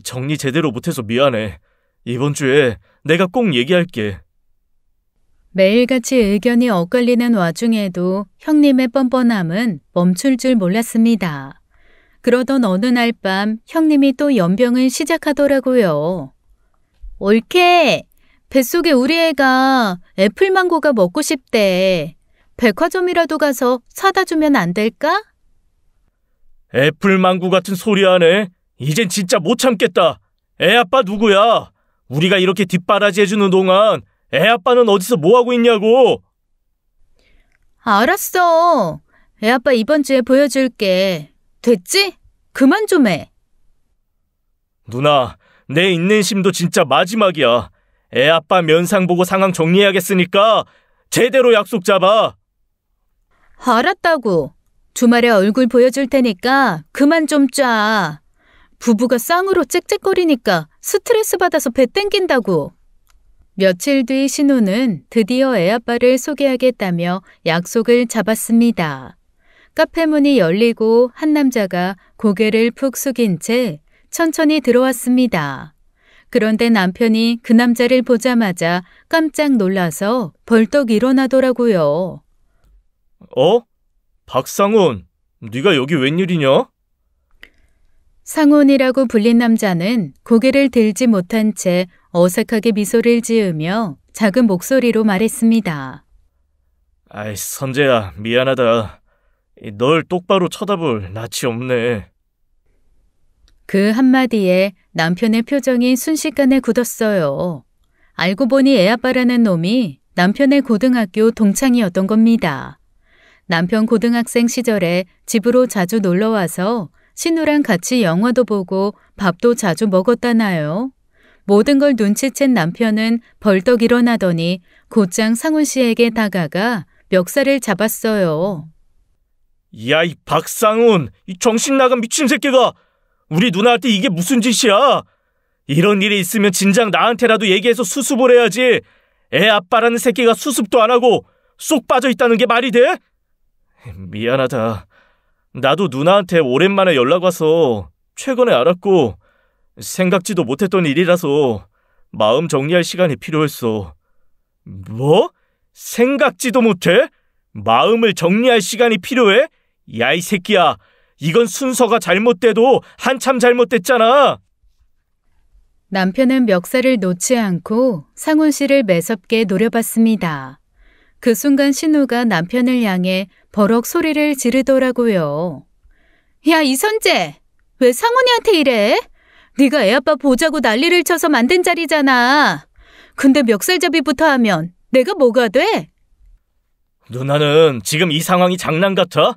[SPEAKER 2] 정리 제대로 못해서 미안해. 이번 주에 내가 꼭 얘기할게.
[SPEAKER 1] 매일같이 의견이 엇갈리는 와중에도 형님의 뻔뻔함은 멈출 줄 몰랐습니다. 그러던 어느 날 밤 형님이 또 연병을 시작하더라고요. 올케, 뱃속에 우리 애가 애플망고가 먹고 싶대. 백화점이라도 가서 사다 주면 안 될까?
[SPEAKER 2] 애플망고 같은 소리 하네. 이젠 진짜 못 참겠다. 애 아빠 누구야? 우리가 이렇게 뒷바라지 해주는 동안 애 아빠는 어디서 뭐하고 있냐고.
[SPEAKER 1] 알았어. 애 아빠 이번 주에 보여줄게. 됐지? 그만 좀 해.
[SPEAKER 2] 누나, 내 인내심도 진짜 마지막이야. 애 아빠 면상 보고 상황 정리해야겠으니까 제대로 약속 잡아.
[SPEAKER 1] 알았다고. 주말에 얼굴 보여줄 테니까 그만 좀 짜. 부부가 쌍으로 짹짹거리니까 스트레스 받아서 배 땡긴다고. 며칠 뒤 신우는 드디어 애아빠를 소개하겠다며 약속을 잡았습니다. 카페 문이 열리고 한 남자가 고개를 푹 숙인 채 천천히 들어왔습니다. 그런데 남편이 그 남자를 보자마자 깜짝 놀라서 벌떡 일어나더라고요.
[SPEAKER 2] 어? 박상훈, 네가 여기 웬일이냐?
[SPEAKER 1] 상훈이라고 불린 남자는 고개를 들지 못한 채 어색하게 미소를 지으며 작은 목소리로 말했습니다.
[SPEAKER 2] 아이, 선재야, 미안하다. 널 똑바로 쳐다볼 낯이 없네.
[SPEAKER 1] 그 한마디에 남편의 표정이 순식간에 굳었어요. 알고 보니 애아빠라는 놈이 남편의 고등학교 동창이었던 겁니다. 남편 고등학생 시절에 집으로 자주 놀러와서 신우랑 같이 영화도 보고 밥도 자주 먹었다나요. 모든 걸 눈치챈 남편은 벌떡 일어나더니 곧장 상훈 씨에게 다가가 멱살을 잡았어요.
[SPEAKER 2] 야, 이 박상훈, 이 정신 나간 미친 새끼가 우리 누나한테 이게 무슨 짓이야? 이런 일이 있으면 진작 나한테라도 얘기해서 수습을 해야지. 애 아빠라는 새끼가 수습도 안 하고 쏙 빠져 있다는 게 말이 돼? 미안하다. 나도 누나한테 오랜만에 연락 와서 최근에 알았고 생각지도 못했던 일이라서 마음 정리할 시간이 필요했어. 뭐? 생각지도 못해? 마음을 정리할 시간이 필요해? 야, 이 새끼야. 이건 순서가 잘못돼도 한참 잘못됐잖아.
[SPEAKER 1] 남편은 멱살을 놓지 않고 상훈 씨를 매섭게 노려봤습니다. 그 순간 신우가 남편을 향해 버럭 소리를 지르더라고요. 야, 이선재! 왜 상훈이한테 이래? 네가 애아빠 보자고 난리를 쳐서 만든 자리잖아. 근데 멱살잡이부터 하면 내가 뭐가 돼?
[SPEAKER 2] 누나는 지금 이 상황이 장난 같아?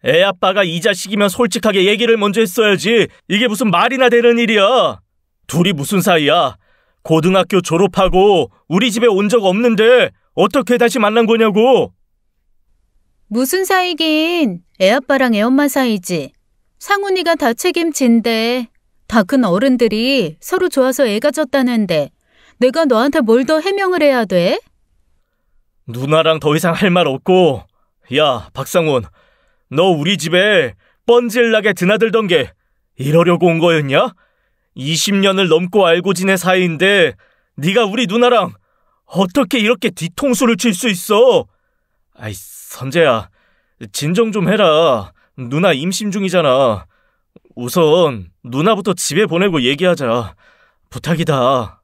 [SPEAKER 2] 애아빠가 이 자식이면 솔직하게 얘기를 먼저 했어야지. 이게 무슨 말이나 되는 일이야. 둘이 무슨 사이야? 고등학교 졸업하고 우리 집에 온 적 없는데 어떻게 다시 만난 거냐고.
[SPEAKER 1] 무슨 사이긴 애아빠랑 애엄마 사이지. 상훈이가 다 책임진대. 다 큰 어른들이 서로 좋아서 애가 졌다는데 내가 너한테 뭘 더 해명을 해야 돼?
[SPEAKER 2] 누나랑 더 이상 할 말 없고. 야, 박상훈, 너 우리 집에 뻔질나게 드나들던 게 이러려고 온 거였냐? 20년을 넘고 알고 지낸 사이인데 네가 우리 누나랑 어떻게 이렇게 뒤통수를 칠 수 있어? 아이, 선재야, 진정 좀 해라. 누나 임신 중이잖아. 우선 누나부터 집에 보내고 얘기하자. 부탁이다.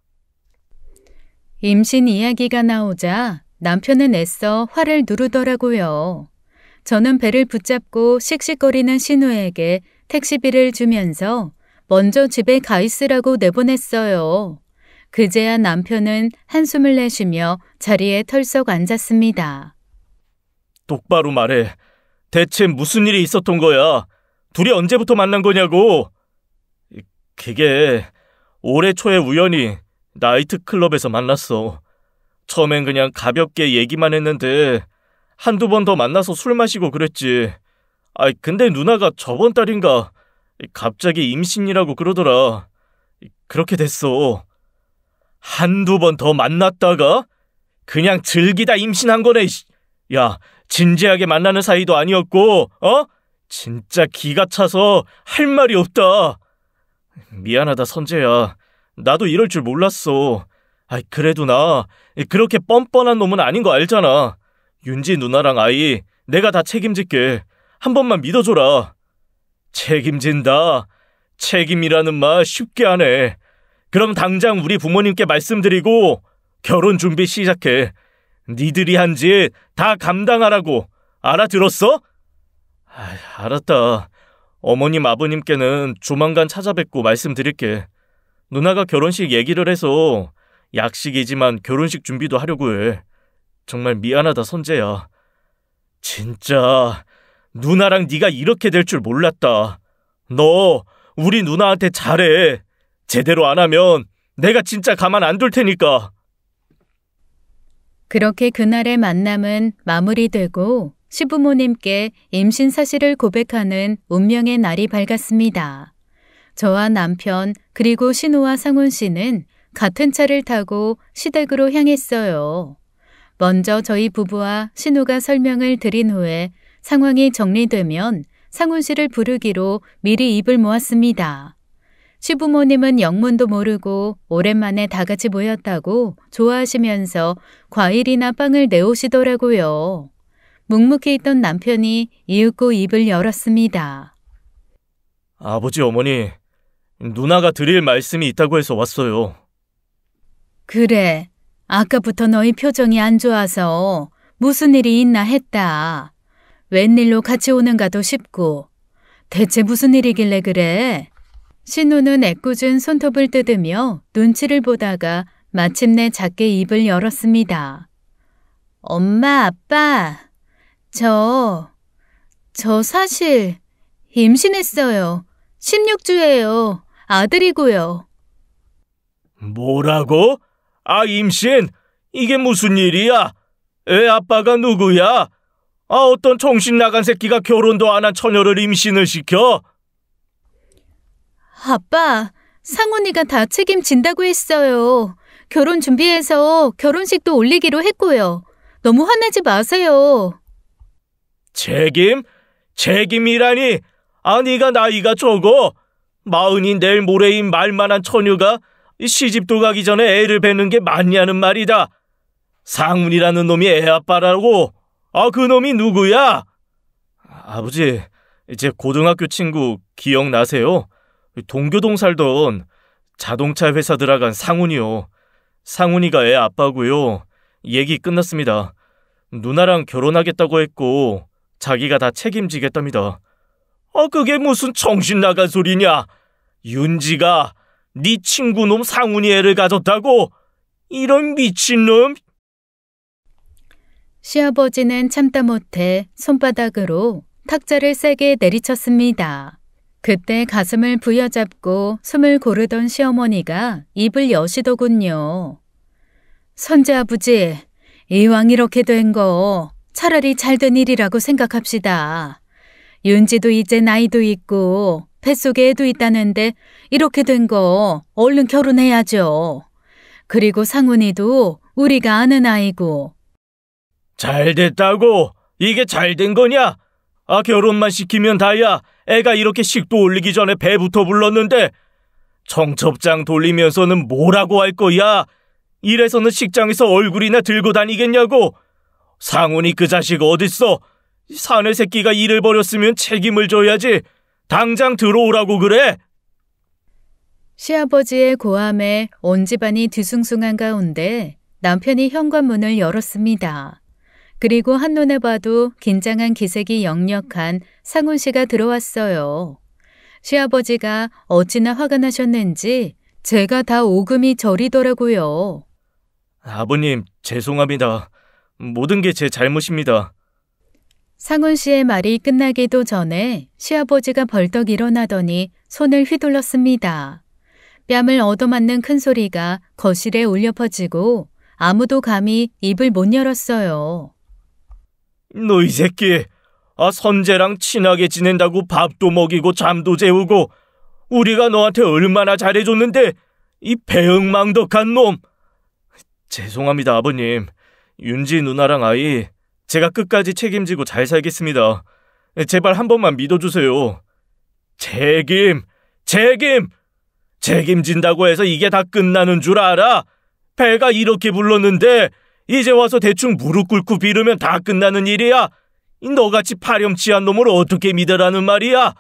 [SPEAKER 1] 임신 이야기가 나오자 남편은 애써 화를 누르더라고요. 저는 배를 붙잡고 씩씩거리는 신우에게 택시비를 주면서 먼저 집에 가 있으라고 내보냈어요. 그제야 남편은 한숨을 내쉬며 자리에 털썩 앉았습니다.
[SPEAKER 2] 똑바로 말해. 대체 무슨 일이 있었던 거야? 둘이 언제부터 만난 거냐고. 그게 올해 초에 우연히 나이트클럽에서 만났어. 처음엔 그냥 가볍게 얘기만 했는데 한두 번 더 만나서 술 마시고 그랬지. 근데 누나가 저번 달인가 갑자기 임신이라고 그러더라. 그렇게 됐어. 한두 번 더 만났다가 그냥 즐기다 임신한 거네. 야, 진지하게 만나는 사이도 아니었고, 진짜 기가 차서 할 말이 없다. 미안하다, 선재야. 나도 이럴 줄 몰랐어. 그래도 나 그렇게 뻔뻔한 놈은 아닌 거 알잖아. 윤지 누나랑 아이 내가 다 책임질게. 한 번만 믿어줘라. 책임진다. 책임이라는 말 쉽게 하네. 그럼 당장 우리 부모님께 말씀드리고 결혼 준비 시작해. 니들이 한 짓 다 감당하라고. 알아들었어? 알았다. 어머님 아버님께는 조만간 찾아뵙고 말씀드릴게. 누나가 결혼식 얘기를 해서 약식이지만 결혼식 준비도 하려고 해. 정말 미안하다, 선재야. 진짜 누나랑 네가 이렇게 될 줄 몰랐다. 너 우리 누나한테 잘해. 제대로 안 하면 내가 진짜 가만 안 둘 테니까.
[SPEAKER 1] 그렇게 그날의 만남은 마무리되고 시부모님께 임신 사실을 고백하는 운명의 날이 밝았습니다. 저와 남편 그리고 신우와 상훈 씨는 같은 차를 타고 시댁으로 향했어요. 먼저 저희 부부와 신우가 설명을 드린 후에 상황이 정리되면 상훈 씨를 부르기로 미리 입을 모았습니다. 시부모님은 영문도 모르고 오랜만에 다 같이 모였다고 좋아하시면서 과일이나 빵을 내오시더라고요. 묵묵히 있던 남편이 이윽고 입을 열었습니다.
[SPEAKER 2] 아버지, 어머니, 누나가 드릴 말씀이 있다고 해서 왔어요.
[SPEAKER 1] 그래, 아까부터 너희 표정이 안 좋아서 무슨 일이 있나 했다. 웬일로 같이 오는가도 싶고. 대체 무슨 일이길래 그래? 신우는 애꿎은 손톱을 뜯으며 눈치를 보다가 마침내 작게 입을 열었습니다. 엄마, 아빠, 저 사실 임신했어요. 16주예요. 아들이고요.
[SPEAKER 2] 뭐라고? 임신? 이게 무슨 일이야? 애 아빠가 누구야? 어떤 정신 나간 새끼가 결혼도 안 한 처녀를 임신을 시켜?
[SPEAKER 1] 아빠, 상훈이가 다 책임진다고 했어요. 결혼 준비해서 결혼식도 올리기로 했고요. 너무 화내지 마세요.
[SPEAKER 2] 책임? 책임이라니? 네가 나이가 적어. 40이 내일 모레인 말만한 처녀가 시집도 가기 전에 애를 뵙는 게 맞냐는 말이다. 상훈이라는 놈이 애 아빠라고. 그 놈이 누구야? 아버지, 제 고등학교 친구 기억나세요? 동교동 살던 자동차 회사 들어간 상훈이요. 상훈이가 애 아빠고요. 얘기 끝났습니다. 누나랑 결혼하겠다고 했고 자기가 다 책임지겠답니다. 그게 무슨 정신 나간 소리냐? 윤지가 네 친구 놈 상훈이 애를 가졌다고? 이런 미친놈!
[SPEAKER 1] 시아버지는 참다 못해 손바닥으로 탁자를 세게 내리쳤습니다. 그때 가슴을 부여잡고 숨을 고르던 시어머니가 입을 여시더군요. 손자아버지, 이왕 이렇게 된 거 차라리 잘된 일이라고 생각합시다. 윤지도 이제 나이도 있고 뱃속에 애도 있다는데 이렇게 된 거 얼른 결혼해야죠. 그리고 상훈이도 우리가 아는 아이고.
[SPEAKER 2] 잘 됐다고? 이게 잘 된 거냐? 결혼만 시키면 다야. 애가 이렇게 식도 올리기 전에 배부터 불렀는데 청첩장 돌리면서는 뭐라고 할 거야? 이래서는 식장에서 얼굴이나 들고 다니겠냐고? 상훈이 그 자식 어딨어? 사내 새끼가 일을 벌였으면 책임을 져야지. 당장 들어오라고 그래?
[SPEAKER 1] 시아버지의 고함에 온 집안이 뒤숭숭한 가운데 남편이 현관문을 열었습니다. 그리고 한눈에 봐도 긴장한 기색이 역력한 상훈 씨가 들어왔어요. 시아버지가 어찌나 화가 나셨는지 제가 다 오금이 저리더라고요.
[SPEAKER 2] 아버님, 죄송합니다. 모든 게 제 잘못입니다.
[SPEAKER 1] 상훈 씨의 말이 끝나기도 전에 시아버지가 벌떡 일어나더니 손을 휘둘렀습니다. 뺨을 얻어맞는 큰 소리가 거실에 울려 퍼지고 아무도 감히 입을 못 열었어요.
[SPEAKER 2] 너 이 새끼, 선재랑 친하게 지낸다고 밥도 먹이고 잠도 재우고 우리가 너한테 얼마나 잘해줬는데 이 배은망덕한 놈. 죄송합니다, 아버님. 윤지 누나랑 아이 제가 끝까지 책임지고 잘 살겠습니다. 제발 한 번만 믿어주세요. 책임진다고 해서 이게 다 끝나는 줄 알아? 배가 이렇게 불렀는데 이제 와서 대충 무릎 꿇고 빌으면 다 끝나는 일이야? 너같이 파렴치한 놈을 어떻게 믿으라는 말이야?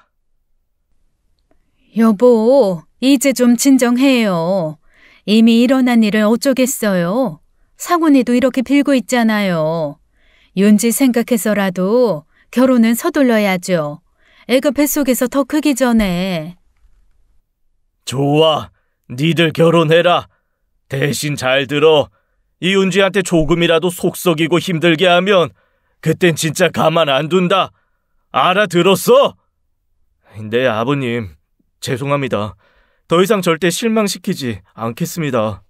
[SPEAKER 1] 여보, 이제 좀 진정해요. 이미 일어난 일을 어쩌겠어요. 상훈이도 이렇게 빌고 있잖아요. 윤지 생각해서라도 결혼은 서둘러야죠. 애가 뱃속에서 더 크기 전에.
[SPEAKER 2] 좋아, 니들 결혼해라. 대신 잘 들어. 이 윤지한테 조금이라도 속 썩이고 힘들게 하면 그땐 진짜 가만 안 둔다. 알아들었어? 네, 아버님. 죄송합니다. 더 이상 절대 실망시키지 않겠습니다.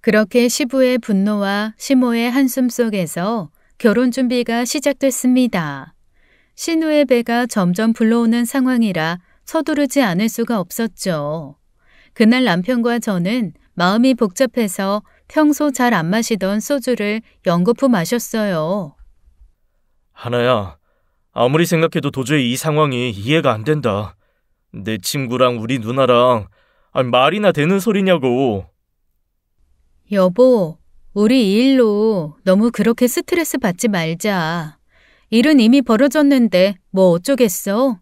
[SPEAKER 1] 그렇게 시부의 분노와 시모의 한숨 속에서 결혼 준비가 시작됐습니다. 신우의 배가 점점 불러오는 상황이라 서두르지 않을 수가 없었죠. 그날 남편과 저는 마음이 복잡해서 평소 잘 안 마시던 소주를 연거푸 마셨어요.
[SPEAKER 2] 하나야, 아무리 생각해도 도저히 이 상황이 이해가 안 된다. 내 친구랑 우리 누나랑 말이나 되는 소리냐고.
[SPEAKER 1] 여보, 우리 이 일로 너무 그렇게 스트레스 받지 말자. 일은 이미 벌어졌는데 뭐 어쩌겠어?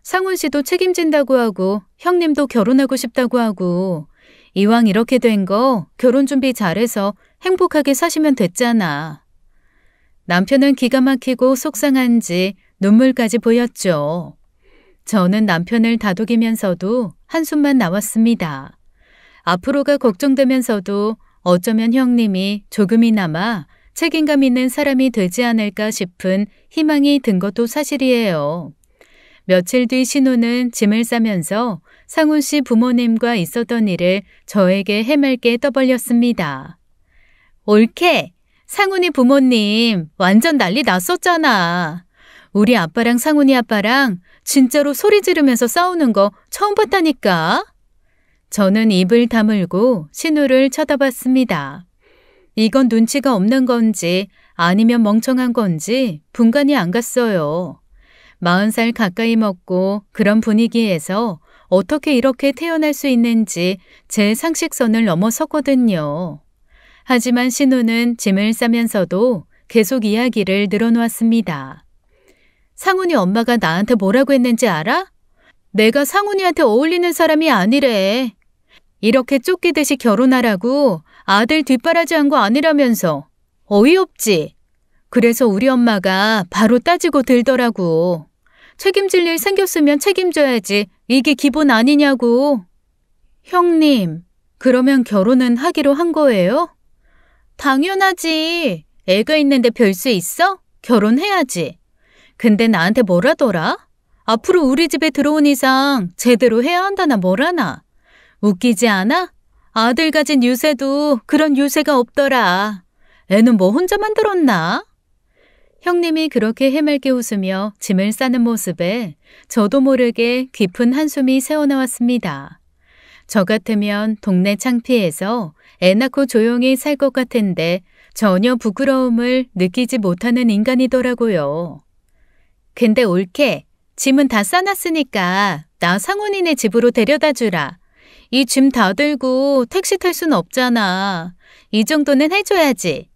[SPEAKER 1] 상훈 씨도 책임진다고 하고 형님도 결혼하고 싶다고 하고 이왕 이렇게 된 거 결혼 준비 잘해서 행복하게 사시면 됐잖아. 남편은 기가 막히고 속상한지 눈물까지 보였죠. 저는 남편을 다독이면서도 한숨만 나왔습니다. 앞으로가 걱정되면서도 어쩌면 형님이 조금이나마 책임감 있는 사람이 되지 않을까 싶은 희망이 든 것도 사실이에요. 며칠 뒤 신우는 짐을 싸면서 상훈 씨 부모님과 있었던 일을 저에게 해맑게 떠벌렸습니다. 옳게! 상훈이 부모님 완전 난리 났었잖아. 우리 아빠랑 상훈이 아빠랑 진짜로 소리 지르면서 싸우는 거 처음 봤다니까. 저는 입을 다물고 신우를 쳐다봤습니다. 이건 눈치가 없는 건지 아니면 멍청한 건지 분간이 안 갔어요. 40살 가까이 먹고 그런 분위기에서 어떻게 이렇게 태어날 수 있는지 제 상식선을 넘어섰거든요. 하지만 신우는 짐을 싸면서도 계속 이야기를 늘어놓았습니다. 상훈이 엄마가 나한테 뭐라고 했는지 알아? 내가 상훈이한테 어울리는 사람이 아니래. 이렇게 쫓기듯이 결혼하라고 아들 뒷바라지한 거 아니라면서. 어이없지? 그래서 우리 엄마가 바로 따지고 들더라고. 책임질 일 생겼으면 책임져야지. 이게 기본 아니냐고. 형님, 그러면 결혼은 하기로 한 거예요? 당연하지. 애가 있는데 별 수 있어? 결혼해야지. 근데 나한테 뭐라더라? 앞으로 우리 집에 들어온 이상 제대로 해야 한다나 뭐라나. 웃기지 않아? 아들 가진 유세도 그런 유세가 없더라. 애는 뭐 혼자 만들었나? 형님이 그렇게 해맑게 웃으며 짐을 싸는 모습에 저도 모르게 깊은 한숨이 새어나왔습니다. 저 같으면 동네 창피해서 애 낳고 조용히 살 것 같은데 전혀 부끄러움을 느끼지 못하는 인간이더라고요. 근데 올케, 짐은 다 싸놨으니까 나 상훈이네 집으로 데려다 주라. 이 짐 다 들고 택시 탈 순 없잖아. 이 정도는 해줘야지.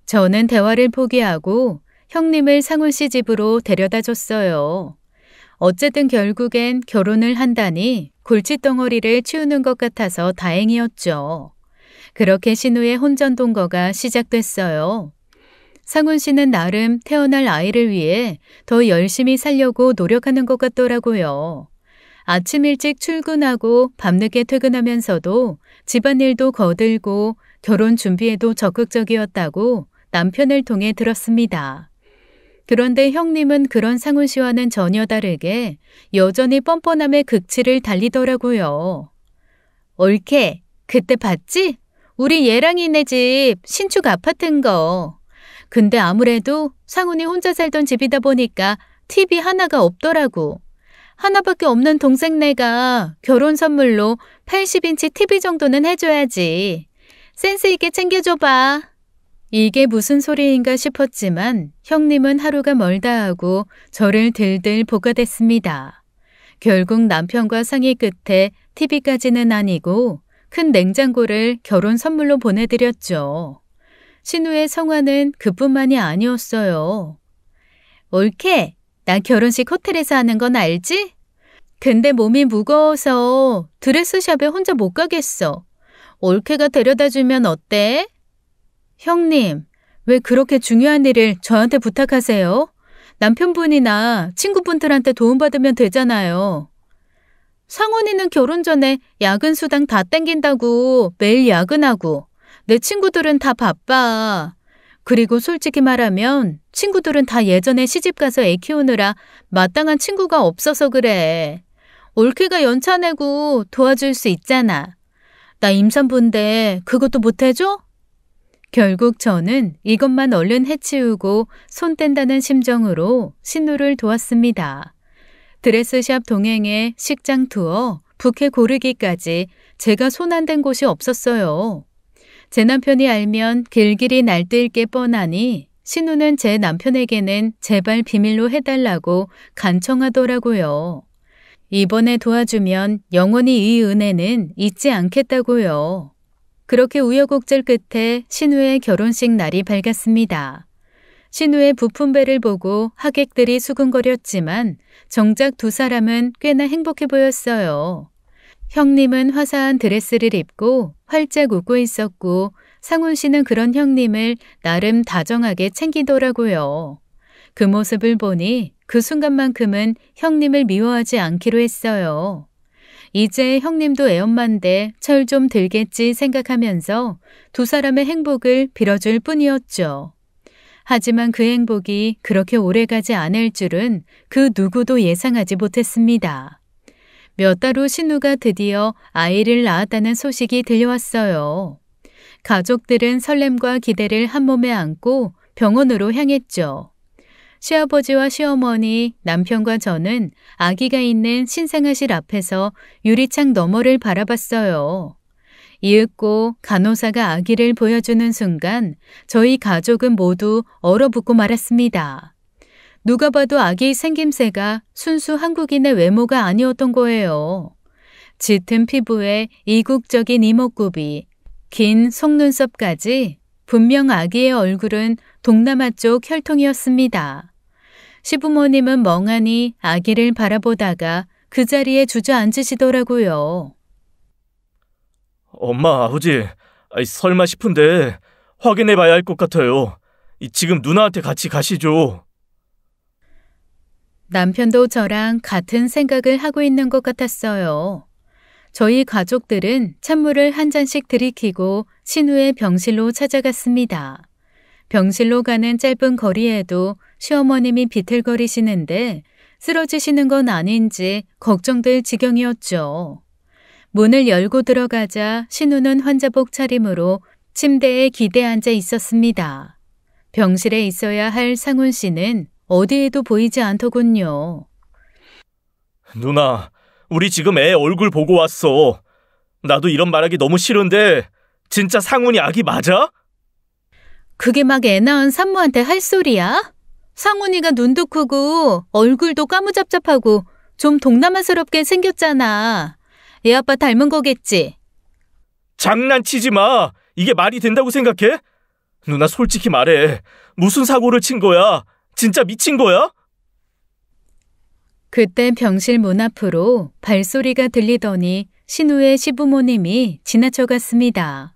[SPEAKER 1] 저는 대화를 포기하고 형님을 상훈 씨 집으로 데려다 줬어요. 어쨌든 결국엔 결혼을 한다니 골칫덩어리를 치우는 것 같아서 다행이었죠. 그렇게 신우의 혼전동거가 시작됐어요. 상훈 씨는 나름 태어날 아이를 위해 더 열심히 살려고 노력하는 것 같더라고요. 아침 일찍 출근하고 밤늦게 퇴근하면서도 집안일도 거들고 결혼 준비에도 적극적이었다고 남편을 통해 들었습니다. 그런데 형님은 그런 상훈 씨와는 전혀 다르게 여전히 뻔뻔함의 극치를 달리더라고요. 올케, 그때 봤지? 우리 예랑이네 집 신축 아파트인 거. 근데 아무래도 상훈이 혼자 살던 집이다 보니까 TV 하나가 없더라고. 하나밖에 없는 동생네가 결혼 선물로 80인치 TV 정도는 해줘야지. 센스 있게 챙겨줘봐. 이게 무슨 소리인가 싶었지만 형님은 하루가 멀다 하고 저를 들들 볶아댔습니다. 결국 남편과 상의 끝에 TV까지는 아니고 큰 냉장고를 결혼 선물로 보내드렸죠. 신우의 성화는 그뿐만이 아니었어요. 올케, 나 결혼식 호텔에서 하는 건 알지? 근데 몸이 무거워서 드레스샵에 혼자 못 가겠어. 올케가 데려다주면 어때? 형님, 왜 그렇게 중요한 일을 저한테 부탁하세요? 남편분이나 친구분들한테 도움받으면 되잖아요. 상훈이는 결혼 전에 야근 수당 다 땡긴다고 매일 야근하고 내 친구들은 다 바빠. 그리고 솔직히 말하면 친구들은 다 예전에 시집가서 애 키우느라 마땅한 친구가 없어서 그래. 올케가 연차 내고 도와줄 수 있잖아. 나 임산부인데 그것도 못 해줘? 결국 저는 이것만 얼른 해치우고 손 뗀다는 심정으로 신우를 도왔습니다. 드레스샵 동행에 식장 투어, 부케 고르기까지 제가 손 안 댄 곳이 없었어요. 제 남편이 알면 길길이 날뛸 게 뻔하니 신우는 제 남편에게는 제발 비밀로 해달라고 간청하더라고요. 이번에 도와주면 영원히 이 은혜는 잊지 않겠다고요. 그렇게 우여곡절 끝에 신우의 결혼식 날이 밝았습니다. 신우의 부푼 배를 보고 하객들이 수근거렸지만 정작 두 사람은 꽤나 행복해 보였어요. 형님은 화사한 드레스를 입고 활짝 웃고 있었고 상훈 씨는 그런 형님을 나름 다정하게 챙기더라고요. 그 모습을 보니 그 순간만큼은 형님을 미워하지 않기로 했어요. 이제 형님도 애엄마인데 철 좀 들겠지 생각하면서 두 사람의 행복을 빌어줄 뿐이었죠. 하지만 그 행복이 그렇게 오래가지 않을 줄은 그 누구도 예상하지 못했습니다. 몇 달 후 신우가 드디어 아이를 낳았다는 소식이 들려왔어요. 가족들은 설렘과 기대를 한 몸에 안고 병원으로 향했죠. 시아버지와 시어머니, 남편과 저는 아기가 있는 신생아실 앞에서 유리창 너머를 바라봤어요. 이윽고 간호사가 아기를 보여주는 순간 저희 가족은 모두 얼어붙고 말았습니다. 누가 봐도 아기 생김새가 순수 한국인의 외모가 아니었던 거예요. 짙은 피부에 이국적인 이목구비, 긴 속눈썹까지 분명 아기의 얼굴은 동남아 쪽 혈통이었습니다. 시부모님은 멍하니 아기를 바라보다가 그 자리에 주저앉으시더라고요.
[SPEAKER 2] 엄마, 아버지, 설마 싶은데 확인해 봐야 할 것 같아요. 지금 누나한테 같이 가시죠.
[SPEAKER 1] 남편도 저랑 같은 생각을 하고 있는 것 같았어요. 저희 가족들은 찬물을 한 잔씩 들이키고 신우의 병실로 찾아갔습니다. 병실로 가는 짧은 거리에도 시어머님이 비틀거리시는데 쓰러지시는 건 아닌지 걱정될 지경이었죠. 문을 열고 들어가자 신우는 환자복 차림으로 침대에 기대 앉아 있었습니다. 병실에 있어야 할 상훈 씨는 어디에도 보이지 않더군요.
[SPEAKER 2] 누나, 우리 지금 애 얼굴 보고 왔어. 나도 이런 말하기 너무 싫은데 진짜 상훈이 아기 맞아?
[SPEAKER 1] 그게 막 애 낳은 산모한테 할 소리야? 상훈이가 눈도 크고 얼굴도 까무잡잡하고 좀 동남아스럽게 생겼잖아. 애 아빠 닮은 거겠지?
[SPEAKER 2] 장난치지 마. 이게 말이 된다고 생각해? 누나 솔직히 말해. 무슨 사고를 친 거야? 진짜 미친 거야?
[SPEAKER 1] 그때 병실 문 앞으로 발소리가 들리더니 신우의 시부모님이 지나쳐갔습니다.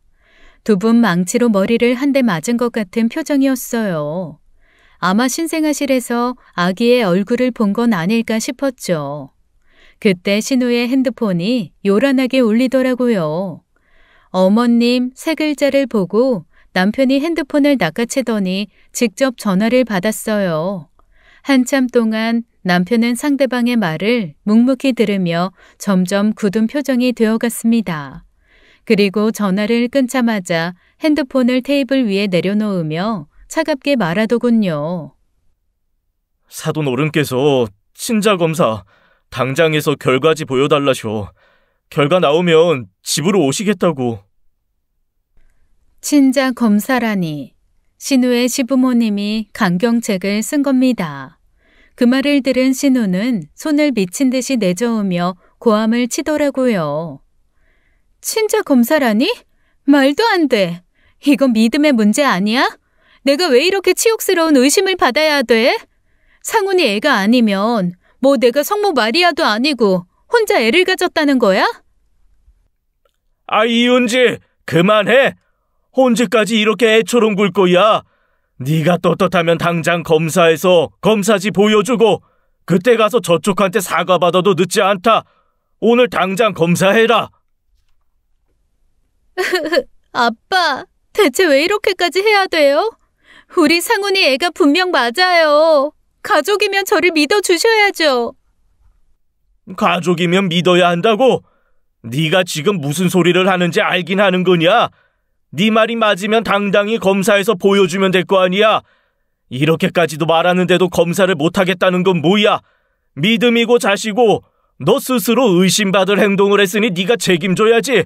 [SPEAKER 1] 두 분 망치로 머리를 한 대 맞은 것 같은 표정이었어요. 아마 신생아실에서 아기의 얼굴을 본 건 아닐까 싶었죠. 그때 신우의 핸드폰이 요란하게 울리더라고요. 어머님 세 글자를 보고 남편이 핸드폰을 낚아채더니 직접 전화를 받았어요. 한참 동안 남편은 상대방의 말을 묵묵히 들으며 점점 굳은 표정이 되어갔습니다. 그리고 전화를 끊자마자 핸드폰을 테이블 위에 내려놓으며 차갑게 말하더군요.
[SPEAKER 2] 사돈 어른께서 친자 검사 당장에서 결과지 보여달라셔. 결과 나오면 집으로 오시겠다고.
[SPEAKER 1] 친자 검사라니. 신우의 시부모님이 강경책을 쓴 겁니다. 그 말을 들은 신우는 손을 미친 듯이 내저으며 고함을 치더라고요. 친자 검사라니? 말도 안 돼. 이건 믿음의 문제 아니야? 내가 왜 이렇게 치욕스러운 의심을 받아야 돼? 상훈이 애가 아니면 뭐 내가 성모 마리아도 아니고 혼자 애를 가졌다는 거야?
[SPEAKER 2] 이은지, 그만해. 언제까지 이렇게 애처럼 굴 거야? 네가 떳떳하면 당장 검사해서 검사지 보여주고 그때 가서 저쪽한테 사과받아도 늦지 않다. 오늘 당장 검사해라.
[SPEAKER 1] 아빠, 대체 왜 이렇게까지 해야 돼요? 우리 상훈이 애가 분명 맞아요. 가족이면 저를 믿어주셔야죠.
[SPEAKER 2] 가족이면 믿어야 한다고? 네가 지금 무슨 소리를 하는지 알긴 하는 거냐? 네 말이 맞으면 당당히 검사해서 보여주면 될 거 아니야? 이렇게까지도 말하는데도 검사를 못하겠다는 건 뭐야? 믿음이고 자시고 너 스스로 의심받을 행동을 했으니 네가 책임져야지.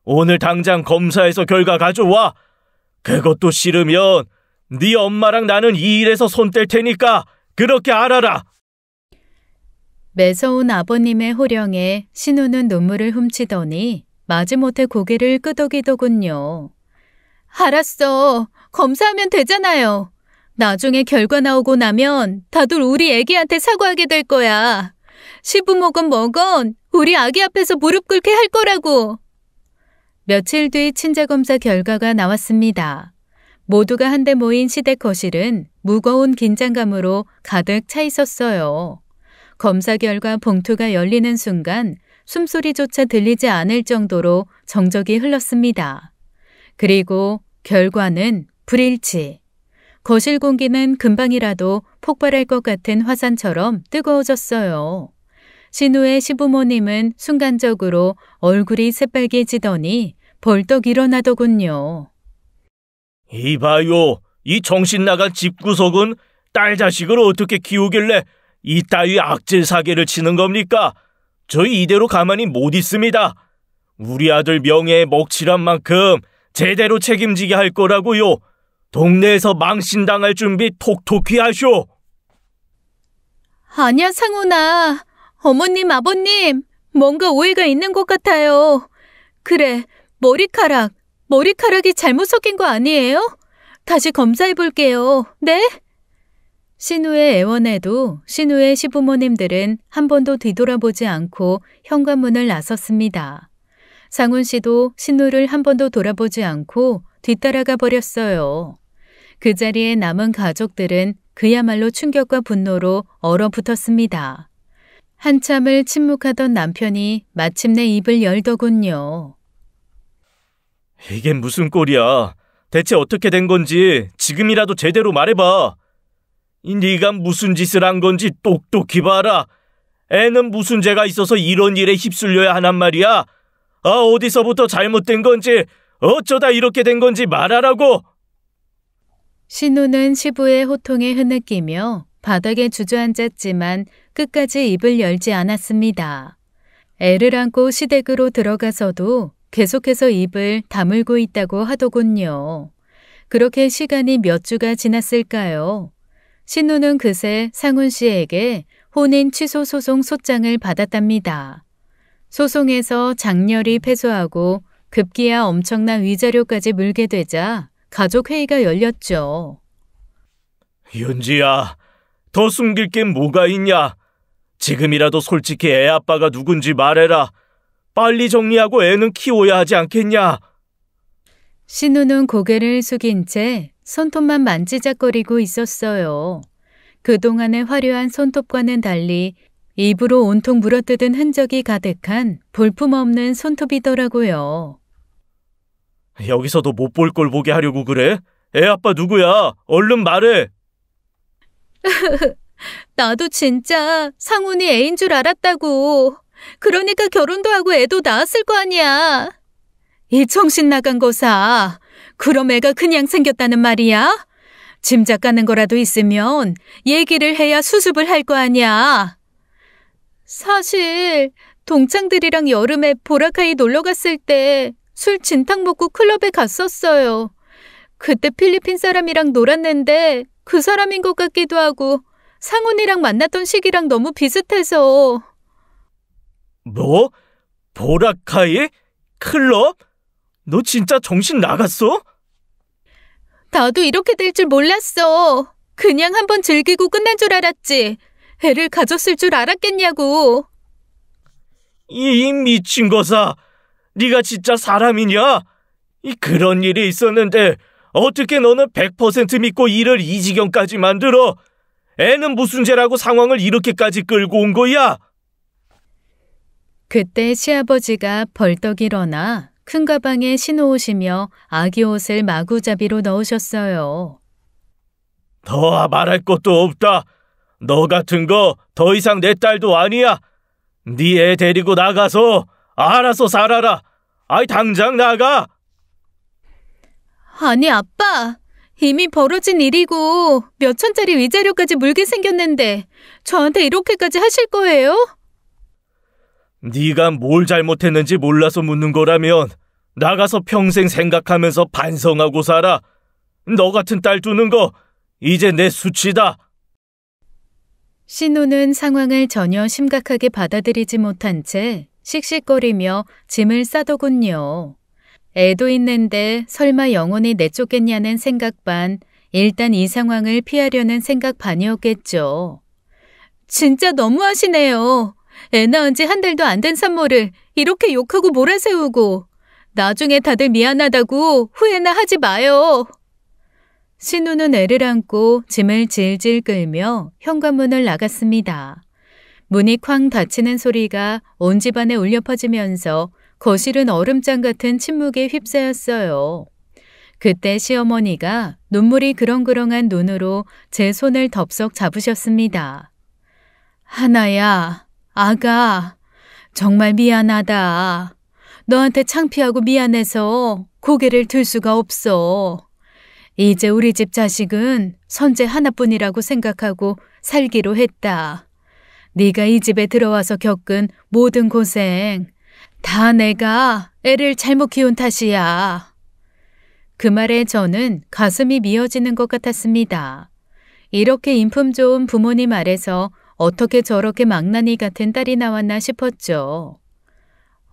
[SPEAKER 2] 오늘 당장 검사해서 결과 가져와. 그것도 싫으면 네 엄마랑 나는 이 일에서 손 뗄 테니까 그렇게 알아라.
[SPEAKER 1] 매서운 아버님의 호령에 신우는 눈물을 훔치더니 마지못해 고개를 끄덕이더군요. 알았어. 검사하면 되잖아요. 나중에 결과 나오고 나면 다들 우리 애기한테 사과하게 될 거야. 시부모건 뭐건 우리 아기 앞에서 무릎 꿇게 할 거라고. 며칠 뒤 친자검사 결과가 나왔습니다. 모두가 한데 모인 시댁 거실은 무거운 긴장감으로 가득 차 있었어요. 검사 결과 봉투가 열리는 순간 숨소리조차 들리지 않을 정도로 정적이 흘렀습니다. 그리고 결과는 불일치. 거실 공기는 금방이라도 폭발할 것 같은 화산처럼 뜨거워졌어요. 신우의 시부모님은 순간적으로 얼굴이 새빨개지더니 벌떡 일어나더군요.
[SPEAKER 2] 이봐요, 이 정신 나간 집구석은 딸 자식을 어떻게 키우길래 이따위 악질 사기를 치는 겁니까? 저희 이대로 가만히 못 있습니다. 우리 아들 명예에 먹칠한 만큼 제대로 책임지게 할 거라고요. 동네에서 망신당할 준비 톡톡히 하쇼.
[SPEAKER 1] 아니야, 상훈아. 어머님, 아버님, 뭔가 오해가 있는 것 같아요. 그래, 머리카락이 잘못 섞인 거 아니에요? 다시 검사해 볼게요. 네? 신우의 애원에도 신우의 시부모님들은 한 번도 뒤돌아보지 않고 현관문을 나섰습니다. 상훈 씨도 신우를 한 번도 돌아보지 않고 뒤따라가 버렸어요. 그 자리에 남은 가족들은 그야말로 충격과 분노로 얼어붙었습니다. 한참을 침묵하던 남편이 마침내 입을 열더군요.
[SPEAKER 2] 이게 무슨 꼴이야. 대체 어떻게 된 건지 지금이라도 제대로 말해봐. 네가 무슨 짓을 한 건지 똑똑히 봐라. 애는 무슨 죄가 있어서 이런 일에 휩쓸려야 하단 말이야. 어디서부터 잘못된 건지 어쩌다 이렇게 된 건지 말하라고.
[SPEAKER 1] 신우는 시부의 호통에 흐느끼며 바닥에 주저앉았지만 끝까지 입을 열지 않았습니다. 애를 안고 시댁으로 들어가서도 계속해서 입을 다물고 있다고 하더군요. 그렇게 시간이 몇 주가 지났을까요? 신우는 그새 상훈 씨에게 혼인 취소 소송 소장을 받았답니다. 소송에서 장렬히 패소하고 급기야 엄청난 위자료까지 물게 되자 가족회의가 열렸죠.
[SPEAKER 2] 윤지야, 더 숨길 게 뭐가 있냐? 지금이라도 솔직히 애 아빠가 누군지 말해라. 빨리 정리하고 애는 키워야 하지 않겠냐?
[SPEAKER 1] 신우는 고개를 숙인 채 손톱만 만지작거리고 있었어요. 그동안의 화려한 손톱과는 달리 입으로 온통 물어뜯은 흔적이 가득한 볼품없는 손톱이더라고요.
[SPEAKER 2] 여기서도 못 볼 걸 보게 하려고 그래? 애 아빠 누구야? 얼른 말해.
[SPEAKER 1] 나도 진짜 상훈이 애인 줄 알았다고. 그러니까 결혼도 하고 애도 낳았을 거 아니야. 이 정신 나간 거사. 그럼 애가 그냥 생겼다는 말이야? 짐작 가는 거라도 있으면 얘기를 해야 수습을 할 거 아니야. 사실 동창들이랑 여름에 보라카이 놀러 갔을 때 술 진탕 먹고 클럽에 갔었어요. 그때 필리핀 사람이랑 놀았는데 그 사람인 것 같기도 하고 상훈이랑 만났던 시기랑 너무 비슷해서.
[SPEAKER 2] 뭐? 보라카이? 클럽? 너 진짜 정신 나갔어?
[SPEAKER 1] 나도 이렇게 될 줄 몰랐어. 그냥 한번 즐기고 끝난 줄 알았지. 애를 가졌을 줄 알았겠냐고.
[SPEAKER 2] 이 미친 거사. 네가 진짜 사람이냐? 그런 일이 있었는데 어떻게 너는 100% 믿고 일을 이 지경까지 만들어? 애는 무슨 죄라고 상황을 이렇게까지 끌고 온 거야?
[SPEAKER 1] 그때 시아버지가 벌떡 일어나 큰 가방에 신어오시며 아기 옷을 마구잡이로 넣으셨어요.
[SPEAKER 2] 더 말할 것도 없다. 너 같은 거 더 이상 내 딸도 아니야. 네 애 데리고 나가서 알아서 살아라. 당장 나가.
[SPEAKER 1] 아니 아빠, 이미 벌어진 일이고 몇 천짜리 위자료까지 물게 생겼는데 저한테 이렇게까지 하실 거예요?
[SPEAKER 2] 네가 뭘 잘못했는지 몰라서 묻는 거라면 나가서 평생 생각하면서 반성하고 살아. 너 같은 딸 두는 거 이제 내 수치다.
[SPEAKER 1] 신우는 상황을 전혀 심각하게 받아들이지 못한 채 씩씩거리며 짐을 싸더군요. 애도 있는데 설마 영원히 내쫓겠냐는 생각 반, 일단 이 상황을 피하려는 생각 반이었겠죠. 진짜 너무하시네요. 애 낳은 지 한 달도 안 된 산모를 이렇게 욕하고 몰아세우고 나중에 다들 미안하다고 후회나 하지 마요. 신우는 애를 안고 짐을 질질 끌며 현관문을 나갔습니다. 문이 쾅 닫히는 소리가 온 집안에 울려 퍼지면서 거실은 얼음장 같은 침묵에 휩싸였어요. 그때 시어머니가 눈물이 그렁그렁한 눈으로 제 손을 덥석 잡으셨습니다. 하나야, 아가, 정말 미안하다. 너한테 창피하고 미안해서 고개를 들 수가 없어. 이제 우리 집 자식은 선재 하나뿐이라고 생각하고 살기로 했다. 네가 이 집에 들어와서 겪은 모든 고생 다 내가 애를 잘못 키운 탓이야. 그 말에 저는 가슴이 미어지는 것 같았습니다. 이렇게 인품 좋은 부모님 아래서 어떻게 저렇게 망나니 같은 딸이 나왔나 싶었죠.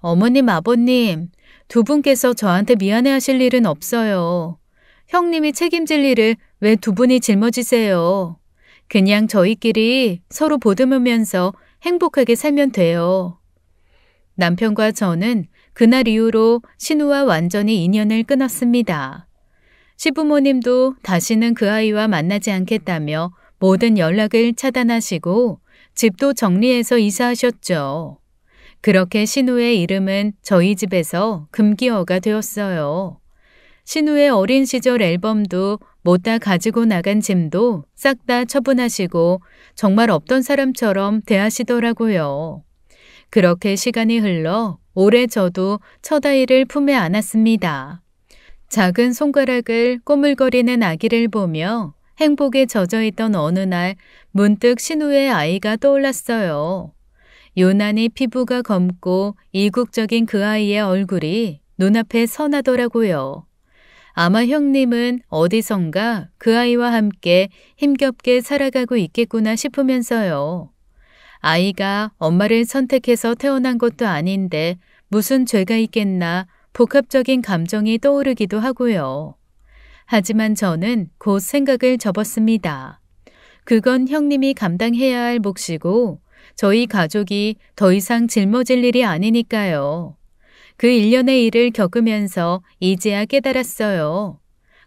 [SPEAKER 1] 어머님, 아버님, 두 분께서 저한테 미안해하실 일은 없어요. 형님이 책임질 일을 왜 두 분이 짊어지세요? 그냥 저희끼리 서로 보듬으면서 행복하게 살면 돼요. 남편과 저는 그날 이후로 신우와 완전히 인연을 끊었습니다. 시부모님도 다시는 그 아이와 만나지 않겠다며 모든 연락을 차단하시고 집도 정리해서 이사하셨죠. 그렇게 신우의 이름은 저희 집에서 금기어가 되었어요. 신우의 어린 시절 앨범도 못다 가지고 나간 짐도 싹 다 처분하시고 정말 없던 사람처럼 대하시더라고요. 그렇게 시간이 흘러 올해 저도 첫 아이를 품에 안았습니다. 작은 손가락을 꼬물거리는 아기를 보며 행복에 젖어있던 어느 날 문득 신우의 아이가 떠올랐어요. 유난히 피부가 검고 이국적인 그 아이의 얼굴이 눈앞에 선하더라고요. 아마 형님은 어디선가 그 아이와 함께 힘겹게 살아가고 있겠구나 싶으면서요. 아이가 엄마를 선택해서 태어난 것도 아닌데 무슨 죄가 있겠나 복합적인 감정이 떠오르기도 하고요. 하지만 저는 곧 생각을 접었습니다. 그건 형님이 감당해야 할 몫이고 저희 가족이 더 이상 짊어질 일이 아니니까요. 그 일련의 일을 겪으면서 이제야 깨달았어요.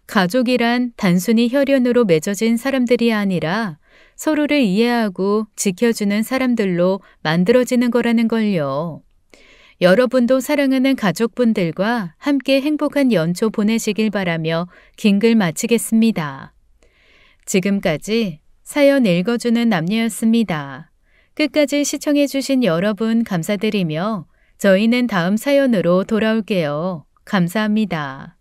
[SPEAKER 1] 가족이란 단순히 혈연으로 맺어진 사람들이 아니라 서로를 이해하고 지켜주는 사람들로 만들어지는 거라는 걸요. 여러분도 사랑하는 가족분들과 함께 행복한 연초 보내시길 바라며 긴 글 마치겠습니다. 지금까지 사연 읽어주는 남녀였습니다. 끝까지 시청해주신 여러분 감사드리며 저희는 다음 사연으로 돌아올게요. 감사합니다.